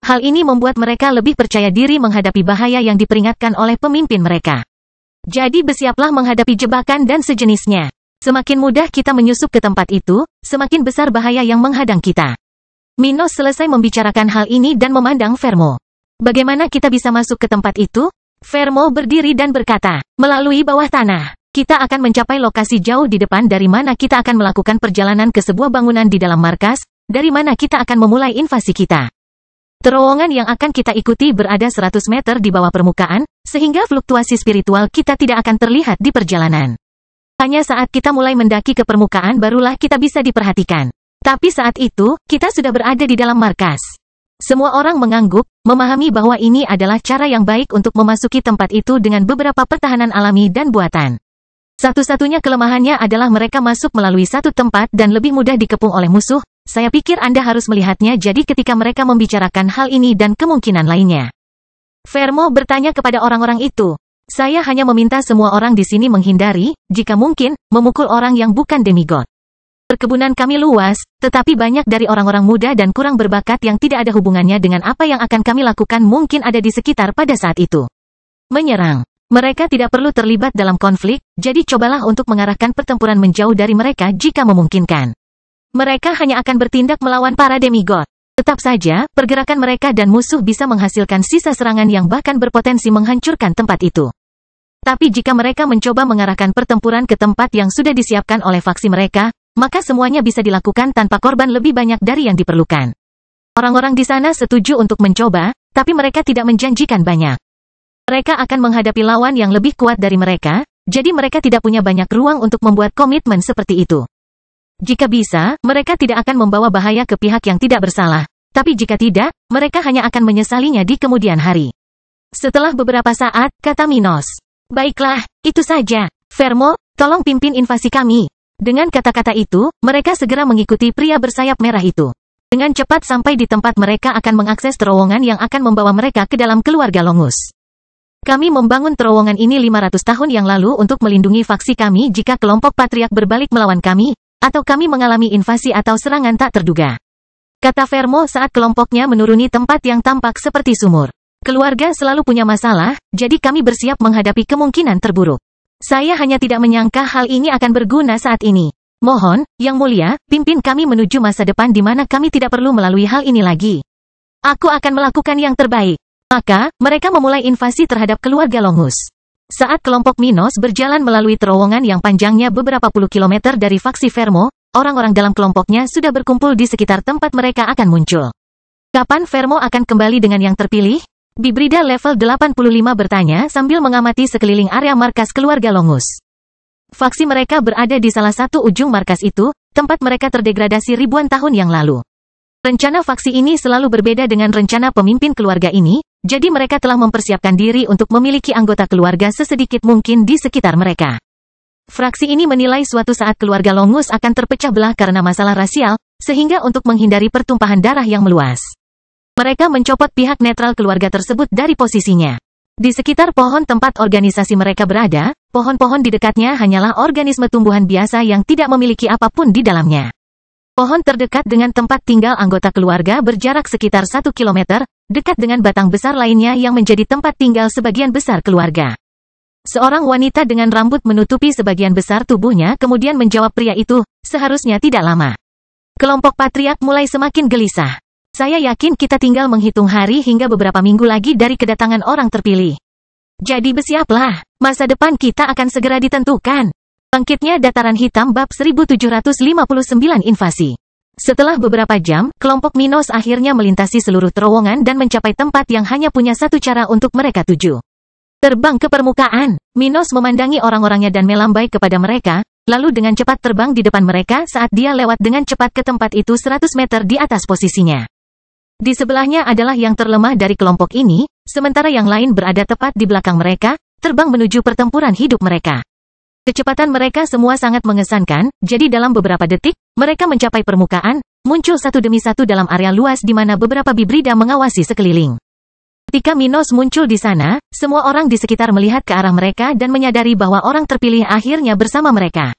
Hal ini membuat mereka lebih percaya diri menghadapi bahaya yang diperingatkan oleh pemimpin mereka. Jadi bersiaplah menghadapi jebakan dan sejenisnya. Semakin mudah kita menyusup ke tempat itu, semakin besar bahaya yang menghadang kita. Minos selesai membicarakan hal ini dan memandang Fermo. Bagaimana kita bisa masuk ke tempat itu? Fermo berdiri dan berkata, melalui bawah tanah. Kita akan mencapai lokasi jauh di depan dari mana kita akan melakukan perjalanan ke sebuah bangunan di dalam markas, dari mana kita akan memulai invasi kita. Terowongan yang akan kita ikuti berada 100 meter di bawah permukaan, sehingga fluktuasi spiritual kita tidak akan terlihat di perjalanan. Hanya saat kita mulai mendaki ke permukaan barulah kita bisa diperhatikan. Tapi saat itu, kita sudah berada di dalam markas. Semua orang mengangguk, memahami bahwa ini adalah cara yang baik untuk memasuki tempat itu dengan beberapa pertahanan alami dan buatan. Satu-satunya kelemahannya adalah mereka masuk melalui satu tempat dan lebih mudah dikepung oleh musuh. Saya pikir Anda harus melihatnya jadi ketika mereka membicarakan hal ini dan kemungkinan lainnya. Fermo bertanya kepada orang-orang itu. Saya hanya meminta semua orang di sini menghindari, jika mungkin, memukul orang yang bukan demigod. Perkebunan kami luas, tetapi banyak dari orang-orang muda dan kurang berbakat yang tidak ada hubungannya dengan apa yang akan kami lakukan mungkin ada di sekitar pada saat itu. Menyerang. Mereka tidak perlu terlibat dalam konflik, jadi cobalah untuk mengarahkan pertempuran menjauh dari mereka jika memungkinkan. Mereka hanya akan bertindak melawan para demigod. Tetap saja, pergerakan mereka dan musuh bisa menghasilkan sisa serangan yang bahkan berpotensi menghancurkan tempat itu. Tapi jika mereka mencoba mengarahkan pertempuran ke tempat yang sudah disiapkan oleh faksi mereka, maka semuanya bisa dilakukan tanpa korban lebih banyak dari yang diperlukan. Orang-orang di sana setuju untuk mencoba, tapi mereka tidak menjanjikan banyak. Mereka akan menghadapi lawan yang lebih kuat dari mereka, jadi mereka tidak punya banyak ruang untuk membuat komitmen seperti itu. Jika bisa, mereka tidak akan membawa bahaya ke pihak yang tidak bersalah. Tapi jika tidak, mereka hanya akan menyesalinya di kemudian hari. Setelah beberapa saat, kata Minos. Baiklah, itu saja. Vermo, tolong pimpin invasi kami. Dengan kata-kata itu, mereka segera mengikuti pria bersayap merah itu. Dengan cepat sampai di tempat mereka akan mengakses terowongan yang akan membawa mereka ke dalam keluarga Longus. Kami membangun terowongan ini 500 tahun yang lalu untuk melindungi faksi kami jika kelompok patriark berbalik melawan kami, atau kami mengalami invasi atau serangan tak terduga. Kata Vermo saat kelompoknya menuruni tempat yang tampak seperti sumur. Keluarga selalu punya masalah, jadi kami bersiap menghadapi kemungkinan terburuk. Saya hanya tidak menyangka hal ini akan berguna saat ini. Mohon, Yang Mulia, pimpin kami menuju masa depan di mana kami tidak perlu melalui hal ini lagi. Aku akan melakukan yang terbaik. Maka, mereka memulai invasi terhadap keluarga Longus. Saat kelompok Minos berjalan melalui terowongan yang panjangnya beberapa puluh kilometer dari faksi Vermo, orang-orang dalam kelompoknya sudah berkumpul di sekitar tempat mereka akan muncul. Kapan Vermo akan kembali dengan yang terpilih? Bibrida level 85 bertanya sambil mengamati sekeliling area markas keluarga Longus. Faksi mereka berada di salah satu ujung markas itu, tempat mereka terdegradasi ribuan tahun yang lalu. Rencana faksi ini selalu berbeda dengan rencana pemimpin keluarga ini, jadi mereka telah mempersiapkan diri untuk memiliki anggota keluarga sesedikit mungkin di sekitar mereka. Fraksi ini menilai suatu saat keluarga Longus akan terpecah belah karena masalah rasial, sehingga untuk menghindari pertumpahan darah yang meluas. Mereka mencopot pihak netral keluarga tersebut dari posisinya. Di sekitar pohon tempat organisasi mereka berada, pohon-pohon di dekatnya hanyalah organisme tumbuhan biasa yang tidak memiliki apapun di dalamnya. Pohon terdekat dengan tempat tinggal anggota keluarga berjarak sekitar 1 kilometer, dekat dengan batang besar lainnya yang menjadi tempat tinggal sebagian besar keluarga. Seorang wanita dengan rambut menutupi sebagian besar tubuhnya kemudian menjawab pria itu, seharusnya tidak lama. Kelompok patriark mulai semakin gelisah. Saya yakin kita tinggal menghitung hari hingga beberapa minggu lagi dari kedatangan orang terpilih. Jadi bersiaplah, masa depan kita akan segera ditentukan. Bangkitnya Dataran Hitam bab 1759 invasi. Setelah beberapa jam, kelompok Minos akhirnya melintasi seluruh terowongan dan mencapai tempat yang hanya punya satu cara untuk mereka tuju. Terbang ke permukaan. Minos memandangi orang-orangnya dan melambai kepada mereka, lalu dengan cepat terbang di depan mereka saat dia lewat dengan cepat ke tempat itu 100 meter di atas posisinya. Di sebelahnya adalah yang terlemah dari kelompok ini, sementara yang lain berada tepat di belakang mereka, terbang menuju pertempuran hidup mereka. Kecepatan mereka semua sangat mengesankan, jadi dalam beberapa detik, mereka mencapai permukaan, muncul satu demi satu dalam area luas di mana beberapa bibrida mengawasi sekeliling. Ketika Minos muncul di sana, semua orang di sekitar melihat ke arah mereka dan menyadari bahwa orang terpilih akhirnya bersama mereka.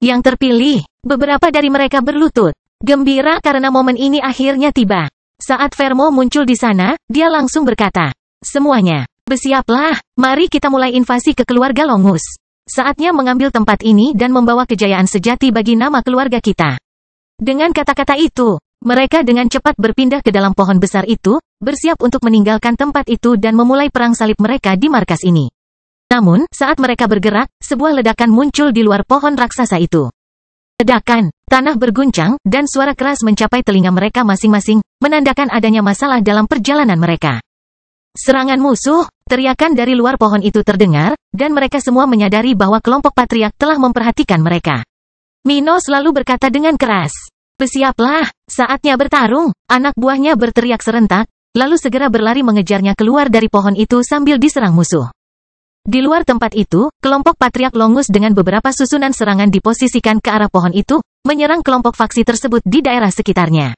Yang terpilih, beberapa dari mereka berlutut. Gembira karena momen ini akhirnya tiba. Saat Vermo muncul di sana, dia langsung berkata, semuanya, bersiaplah, mari kita mulai invasi ke keluarga Longus. Saatnya mengambil tempat ini dan membawa kejayaan sejati bagi nama keluarga kita. Dengan kata-kata itu, mereka dengan cepat berpindah ke dalam pohon besar itu, bersiap untuk meninggalkan tempat itu dan memulai perang salib mereka di markas ini. Namun, saat mereka bergerak, sebuah ledakan muncul di luar pohon raksasa itu. Ledakan, tanah berguncang, dan suara keras mencapai telinga mereka masing-masing, menandakan adanya masalah dalam perjalanan mereka. Serangan musuh, teriakan dari luar pohon itu terdengar, dan mereka semua menyadari bahwa kelompok patriark telah memperhatikan mereka. Minos lalu berkata dengan keras, bersiaplah, saatnya bertarung. Anak buahnya berteriak serentak, lalu segera berlari mengejarnya keluar dari pohon itu sambil diserang musuh. Di luar tempat itu, kelompok patriark Longus dengan beberapa susunan serangan diposisikan ke arah pohon itu, menyerang kelompok faksi tersebut di daerah sekitarnya.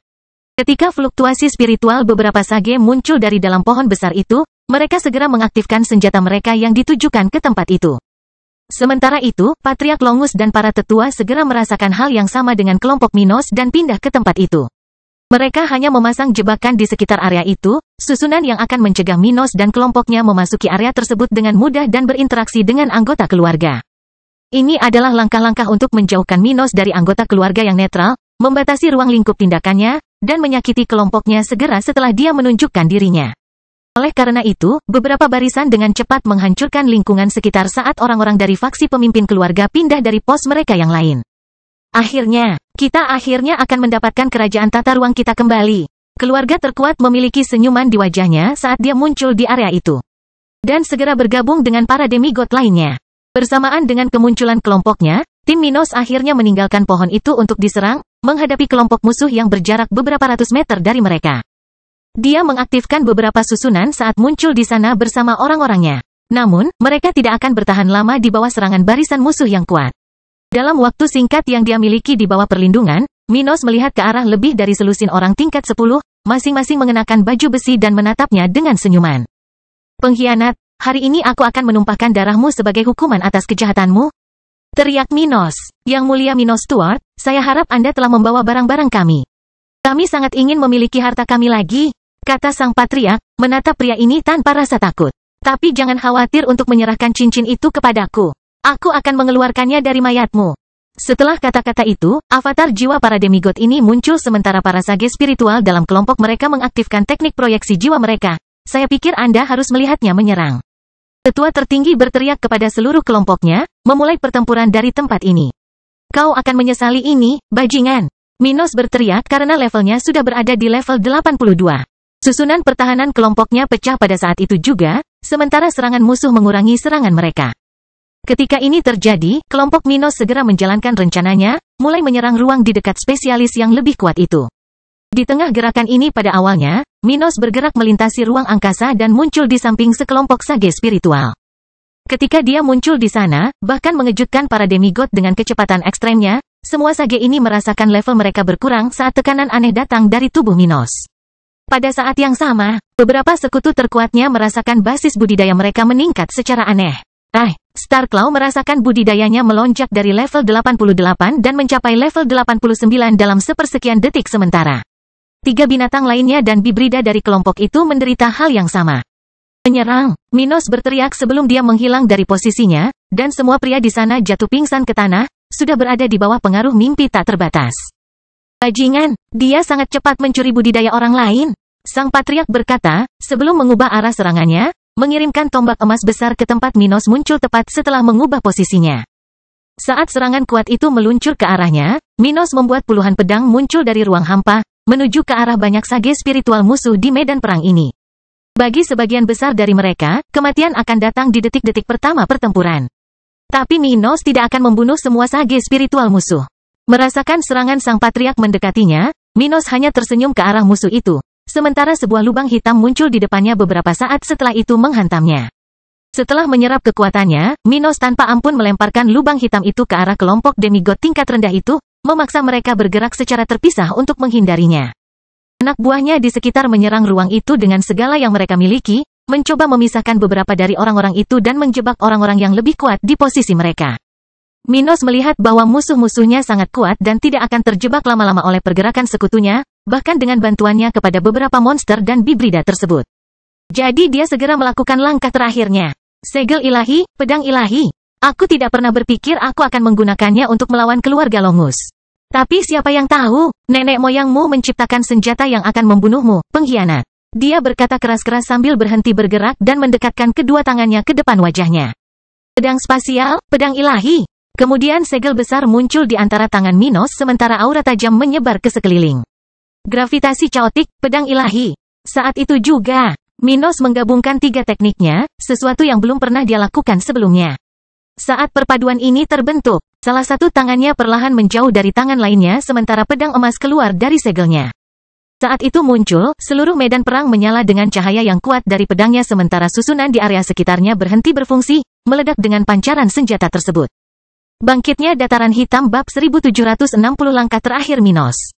Ketika fluktuasi spiritual beberapa sage muncul dari dalam pohon besar itu, mereka segera mengaktifkan senjata mereka yang ditujukan ke tempat itu. Sementara itu, Patriark Longus dan para tetua segera merasakan hal yang sama dengan kelompok Minos dan pindah ke tempat itu. Mereka hanya memasang jebakan di sekitar area itu, susunan yang akan mencegah Minos dan kelompoknya memasuki area tersebut dengan mudah dan berinteraksi dengan anggota keluarga. Ini adalah langkah-langkah untuk menjauhkan Minos dari anggota keluarga yang netral, membatasi ruang lingkup tindakannya, dan menyakiti kelompoknya segera setelah dia menunjukkan dirinya. Oleh karena itu, beberapa barisan dengan cepat menghancurkan lingkungan sekitar saat orang-orang dari faksi pemimpin keluarga pindah dari pos mereka yang lain. Akhirnya, kita akan mendapatkan kerajaan tata ruang kita kembali. Keluarga terkuat memiliki senyuman di wajahnya saat dia muncul di area itu. Dan segera bergabung dengan para demigod lainnya. Bersamaan dengan kemunculan kelompoknya, tim Minos akhirnya meninggalkan pohon itu untuk diserang, menghadapi kelompok musuh yang berjarak beberapa ratus meter dari mereka. Dia mengaktifkan beberapa susunan saat muncul di sana bersama orang-orangnya. Namun, mereka tidak akan bertahan lama di bawah serangan barisan musuh yang kuat. Dalam waktu singkat yang dia miliki di bawah perlindungan, Minos melihat ke arah lebih dari selusin orang tingkat 10, masing-masing mengenakan baju besi dan menatapnya dengan senyuman. Pengkhianat, hari ini aku akan menumpahkan darahmu sebagai hukuman atas kejahatanmu. Teriak Minos. Yang mulia Minos Steward, saya harap Anda telah membawa barang-barang kami. Kami sangat ingin memiliki harta kami lagi. Kata sang patriark, menatap pria ini tanpa rasa takut. Tapi jangan khawatir untuk menyerahkan cincin itu kepadaku. Aku akan mengeluarkannya dari mayatmu. Setelah kata-kata itu, avatar jiwa para demigod ini muncul sementara para sage spiritual dalam kelompok mereka mengaktifkan teknik proyeksi jiwa mereka. Saya pikir Anda harus melihatnya menyerang. Tetua tertinggi berteriak kepada seluruh kelompoknya, memulai pertempuran dari tempat ini. Kau akan menyesali ini, bajingan. Minos berteriak karena levelnya sudah berada di level 82. Susunan pertahanan kelompoknya pecah pada saat itu juga, sementara serangan musuh mengurangi serangan mereka. Ketika ini terjadi, kelompok Minos segera menjalankan rencananya, mulai menyerang ruang di dekat spesialis yang lebih kuat itu. Di tengah gerakan ini pada awalnya, Minos bergerak melintasi ruang angkasa dan muncul di samping sekelompok sage spiritual. Ketika dia muncul di sana, bahkan mengejutkan para demigod dengan kecepatan ekstremnya, semua sage ini merasakan level mereka berkurang saat tekanan aneh datang dari tubuh Minos. Pada saat yang sama, beberapa sekutu terkuatnya merasakan basis budidaya mereka meningkat secara aneh. Starclaw merasakan budidayanya melonjak dari level 88 dan mencapai level 89 dalam sepersekian detik sementara. 3 binatang lainnya dan bibrida dari kelompok itu menderita hal yang sama. Menyerang, Minos berteriak sebelum dia menghilang dari posisinya, dan semua pria di sana jatuh pingsan ke tanah, sudah berada di bawah pengaruh mimpi tak terbatas. Bajingan, dia sangat cepat mencuri budidaya orang lain. Sang patriark berkata, sebelum mengubah arah serangannya, mengirimkan tombak emas besar ke tempat Minos muncul tepat setelah mengubah posisinya. Saat serangan kuat itu meluncur ke arahnya, Minos membuat puluhan pedang muncul dari ruang hampa, menuju ke arah banyak sage spiritual musuh di medan perang ini. Bagi sebagian besar dari mereka, kematian akan datang di detik-detik pertama pertempuran. Tapi Minos tidak akan membunuh semua sage spiritual musuh. Merasakan serangan sang patriark mendekatinya, Minos hanya tersenyum ke arah musuh itu. Sementara sebuah lubang hitam muncul di depannya beberapa saat setelah itu menghantamnya. Setelah menyerap kekuatannya, Minos tanpa ampun melemparkan lubang hitam itu ke arah kelompok demigod tingkat rendah itu, memaksa mereka bergerak secara terpisah untuk menghindarinya. Anak buahnya di sekitar menyerang ruang itu dengan segala yang mereka miliki, mencoba memisahkan beberapa dari orang-orang itu dan menjebak orang-orang yang lebih kuat di posisi mereka. Minos melihat bahwa musuh-musuhnya sangat kuat dan tidak akan terjebak lama-lama oleh pergerakan sekutunya, bahkan dengan bantuannya kepada beberapa monster dan bibrida tersebut. Jadi dia segera melakukan langkah terakhirnya. Segel ilahi, pedang ilahi. Aku tidak pernah berpikir aku akan menggunakannya untuk melawan keluarga Longus. Tapi siapa yang tahu, nenek moyangmu menciptakan senjata yang akan membunuhmu, pengkhianat. Dia berkata keras-keras sambil berhenti bergerak dan mendekatkan kedua tangannya ke depan wajahnya. Pedang spasial, pedang ilahi. Kemudian segel besar muncul di antara tangan Minos sementara aura tajam menyebar ke sekeliling. Gravitasi caotik, pedang ilahi. Saat itu juga, Minos menggabungkan 3 tekniknya, sesuatu yang belum pernah dia lakukan sebelumnya. Saat perpaduan ini terbentuk, salah satu tangannya perlahan menjauh dari tangan lainnya sementara pedang emas keluar dari segelnya. Saat itu muncul, seluruh medan perang menyala dengan cahaya yang kuat dari pedangnya sementara susunan di area sekitarnya berhenti berfungsi, meledak dengan pancaran senjata tersebut. Bangkitnya dataran hitam bab 1760 langkah terakhir Minos.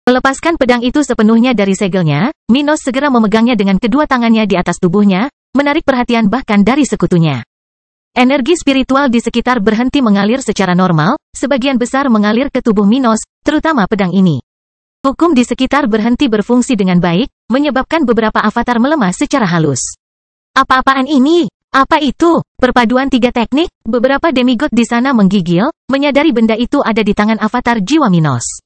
Melepaskan pedang itu sepenuhnya dari segelnya, Minos segera memegangnya dengan kedua tangannya di atas tubuhnya, menarik perhatian bahkan dari sekutunya. Energi spiritual di sekitar berhenti mengalir secara normal, sebagian besar mengalir ke tubuh Minos, terutama pedang ini. Hukum di sekitar berhenti berfungsi dengan baik, menyebabkan beberapa avatar melemah secara halus. Apa-apaan ini? Apa itu? Perpaduan 3 teknik? Beberapa demigod di sana menggigil, menyadari benda itu ada di tangan avatar jiwa Minos.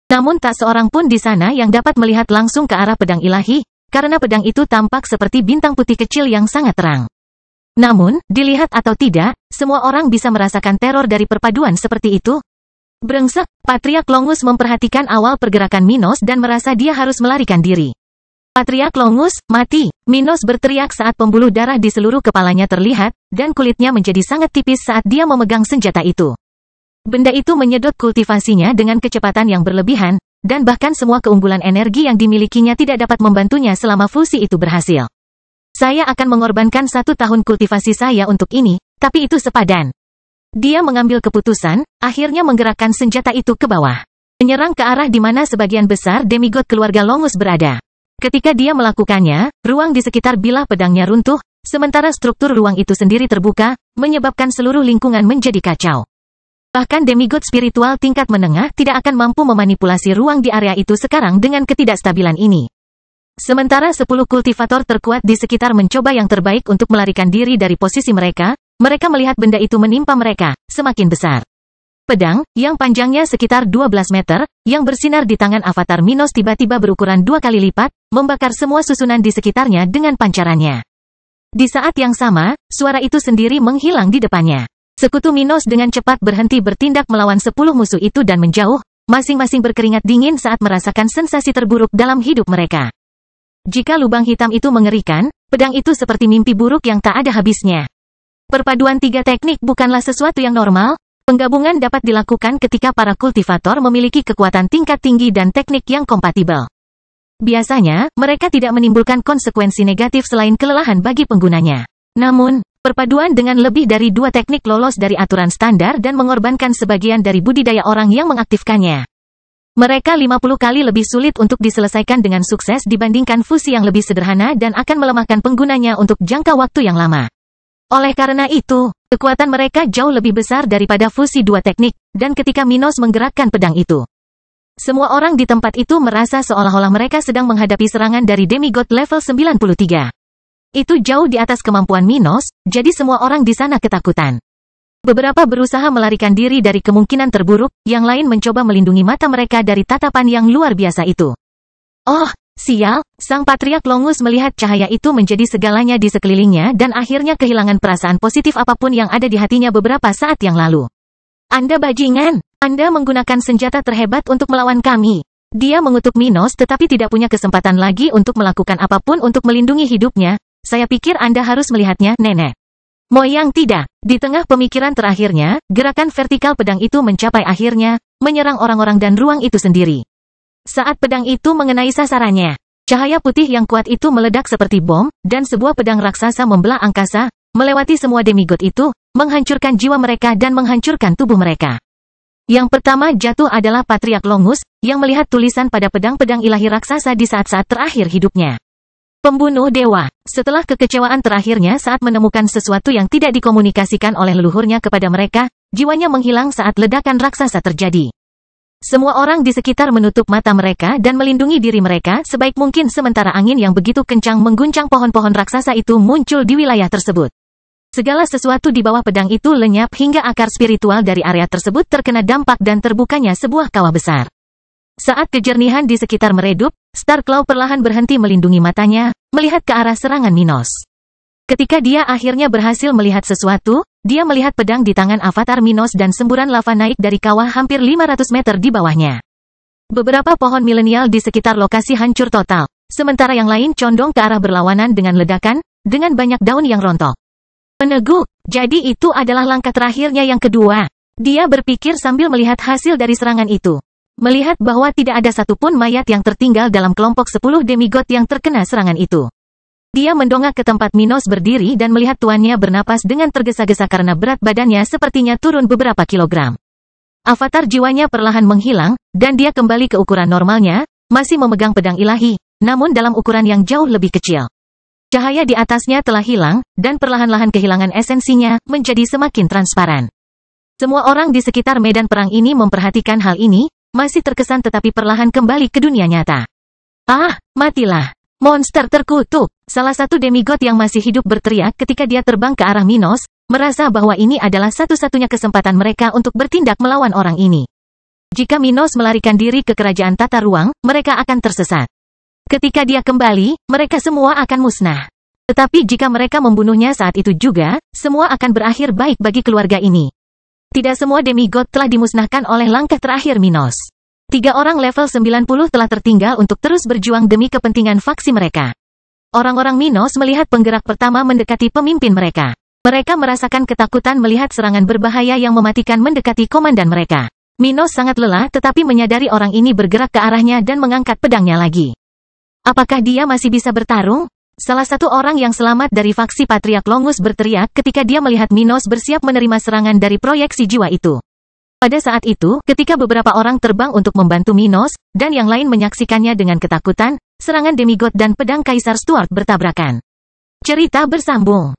Namun tak seorang pun di sana yang dapat melihat langsung ke arah pedang ilahi, karena pedang itu tampak seperti bintang putih kecil yang sangat terang. Namun, dilihat atau tidak, semua orang bisa merasakan teror dari perpaduan seperti itu. Brengsek, Patriark Longus memperhatikan awal pergerakan Minos dan merasa dia harus melarikan diri. Patriark Longus, mati! Minos berteriak saat pembuluh darah di seluruh kepalanya terlihat, dan kulitnya menjadi sangat tipis saat dia memegang senjata itu. Benda itu menyedot kultivasinya dengan kecepatan yang berlebihan, dan bahkan semua keunggulan energi yang dimilikinya tidak dapat membantunya selama fusi itu berhasil. Saya akan mengorbankan 1 tahun kultivasi saya untuk ini, tapi itu sepadan. Dia mengambil keputusan, akhirnya menggerakkan senjata itu ke bawah. Menyerang ke arah di mana sebagian besar demigod keluarga Longus berada. Ketika dia melakukannya, ruang di sekitar bilah pedangnya runtuh, sementara struktur ruang itu sendiri terbuka, menyebabkan seluruh lingkungan menjadi kacau. Bahkan demigod spiritual tingkat menengah tidak akan mampu memanipulasi ruang di area itu sekarang dengan ketidakstabilan ini. Sementara 10 kultivator terkuat di sekitar mencoba yang terbaik untuk melarikan diri dari posisi mereka melihat benda itu menimpa mereka, semakin besar. Pedang, yang panjangnya sekitar 12 meter, yang bersinar di tangan avatar Minos tiba-tiba berukuran 2 kali lipat, membakar semua susunan di sekitarnya dengan pancarannya. Di saat yang sama, suara itu sendiri menghilang di depannya. Sekutu Minos dengan cepat berhenti bertindak melawan 10 musuh itu dan menjauh, masing-masing berkeringat dingin saat merasakan sensasi terburuk dalam hidup mereka. Jika lubang hitam itu mengerikan, pedang itu seperti mimpi buruk yang tak ada habisnya. Perpaduan 3 teknik bukanlah sesuatu yang normal, penggabungan dapat dilakukan ketika para kultivator memiliki kekuatan tingkat tinggi dan teknik yang kompatibel. Biasanya, mereka tidak menimbulkan konsekuensi negatif selain kelelahan bagi penggunanya. Namun, perpaduan dengan lebih dari 2 teknik lolos dari aturan standar dan mengorbankan sebagian dari budidaya orang yang mengaktifkannya. Mereka 50 kali lebih sulit untuk diselesaikan dengan sukses dibandingkan fusi yang lebih sederhana dan akan melemahkan penggunanya untuk jangka waktu yang lama. Oleh karena itu, kekuatan mereka jauh lebih besar daripada fusi 2 teknik, dan ketika Minos menggerakkan pedang itu, semua orang di tempat itu merasa seolah-olah mereka sedang menghadapi serangan dari demigod level 93. Itu jauh di atas kemampuan Minos, jadi semua orang di sana ketakutan. Beberapa berusaha melarikan diri dari kemungkinan terburuk, yang lain mencoba melindungi mata mereka dari tatapan yang luar biasa itu. Oh, sial, Sang Patriark Longus melihat cahaya itu menjadi segalanya di sekelilingnya dan akhirnya kehilangan perasaan positif apapun yang ada di hatinya beberapa saat yang lalu. Anda bajingan, Anda menggunakan senjata terhebat untuk melawan kami. Dia mengutuk Minos tetapi tidak punya kesempatan lagi untuk melakukan apapun untuk melindungi hidupnya. Saya pikir Anda harus melihatnya, nenek. Moyang tidak. Di tengah pemikiran terakhirnya, gerakan vertikal pedang itu mencapai akhirnya, menyerang orang-orang dan ruang itu sendiri. Saat pedang itu mengenai sasarannya, cahaya putih yang kuat itu meledak seperti bom, dan sebuah pedang raksasa membelah angkasa, melewati semua demigod itu, menghancurkan jiwa mereka dan menghancurkan tubuh mereka. Yang pertama jatuh adalah Patriark Longus, yang melihat tulisan pada pedang-pedang ilahi raksasa di saat-saat terakhir hidupnya. Pembunuh dewa. Setelah kekecewaan terakhirnya saat menemukan sesuatu yang tidak dikomunikasikan oleh leluhurnya kepada mereka, jiwanya menghilang saat ledakan raksasa terjadi. Semua orang di sekitar menutup mata mereka dan melindungi diri mereka sebaik mungkin sementara angin yang begitu kencang mengguncang pohon-pohon raksasa itu muncul di wilayah tersebut. Segala sesuatu di bawah pedang itu lenyap hingga akar spiritual dari area tersebut terkena dampak dan terbukanya sebuah kawah besar. Saat kejernihan di sekitar meredup, Starclaw perlahan berhenti melindungi matanya, melihat ke arah serangan Minos. Ketika dia akhirnya berhasil melihat sesuatu, dia melihat pedang di tangan avatar Minos dan semburan lava naik dari kawah hampir 500 meter di bawahnya. Beberapa pohon milenial di sekitar lokasi hancur total, sementara yang lain condong ke arah berlawanan dengan ledakan, dengan banyak daun yang rontok. Meneguk, jadi itu adalah langkah terakhirnya yang kedua. Dia berpikir sambil melihat hasil dari serangan itu. Melihat bahwa tidak ada satupun mayat yang tertinggal dalam kelompok 10 demigod yang terkena serangan itu. Dia mendongak ke tempat Minos berdiri dan melihat tuannya bernapas dengan tergesa-gesa karena berat badannya sepertinya turun beberapa kilogram. Avatar jiwanya perlahan menghilang, dan dia kembali ke ukuran normalnya, masih memegang pedang ilahi, namun dalam ukuran yang jauh lebih kecil. Cahaya di atasnya telah hilang, dan perlahan-lahan kehilangan esensinya, menjadi semakin transparan. Semua orang di sekitar medan perang ini memperhatikan hal ini, masih terkesan tetapi perlahan kembali ke dunia nyata. Ah, matilah! Monster terkutuk! Salah satu demigod yang masih hidup berteriak ketika dia terbang ke arah Minos, merasa bahwa ini adalah satu-satunya kesempatan mereka untuk bertindak melawan orang ini. Jika Minos melarikan diri ke kerajaan tata ruang, mereka akan tersesat. Ketika dia kembali, mereka semua akan musnah. Tetapi jika mereka membunuhnya saat itu juga, semua akan berakhir baik bagi keluarga ini. Tidak semua demigod telah dimusnahkan oleh langkah terakhir Minos. 3 orang level 90 telah tertinggal untuk terus berjuang demi kepentingan faksi mereka. Orang-orang Minos melihat penggerak pertama mendekati pemimpin mereka. Mereka merasakan ketakutan melihat serangan berbahaya yang mematikan mendekati komandan mereka. Minos sangat lelah tetapi menyadari orang ini bergerak ke arahnya dan mengangkat pedangnya lagi. Apakah dia masih bisa bertarung? Salah satu orang yang selamat dari faksi Patriark Longus berteriak ketika dia melihat Minos bersiap menerima serangan dari proyeksi jiwa itu. Pada saat itu, ketika beberapa orang terbang untuk membantu Minos, dan yang lain menyaksikannya dengan ketakutan, serangan demigod dan pedang Kaisar Stuart bertabrakan. Cerita bersambung.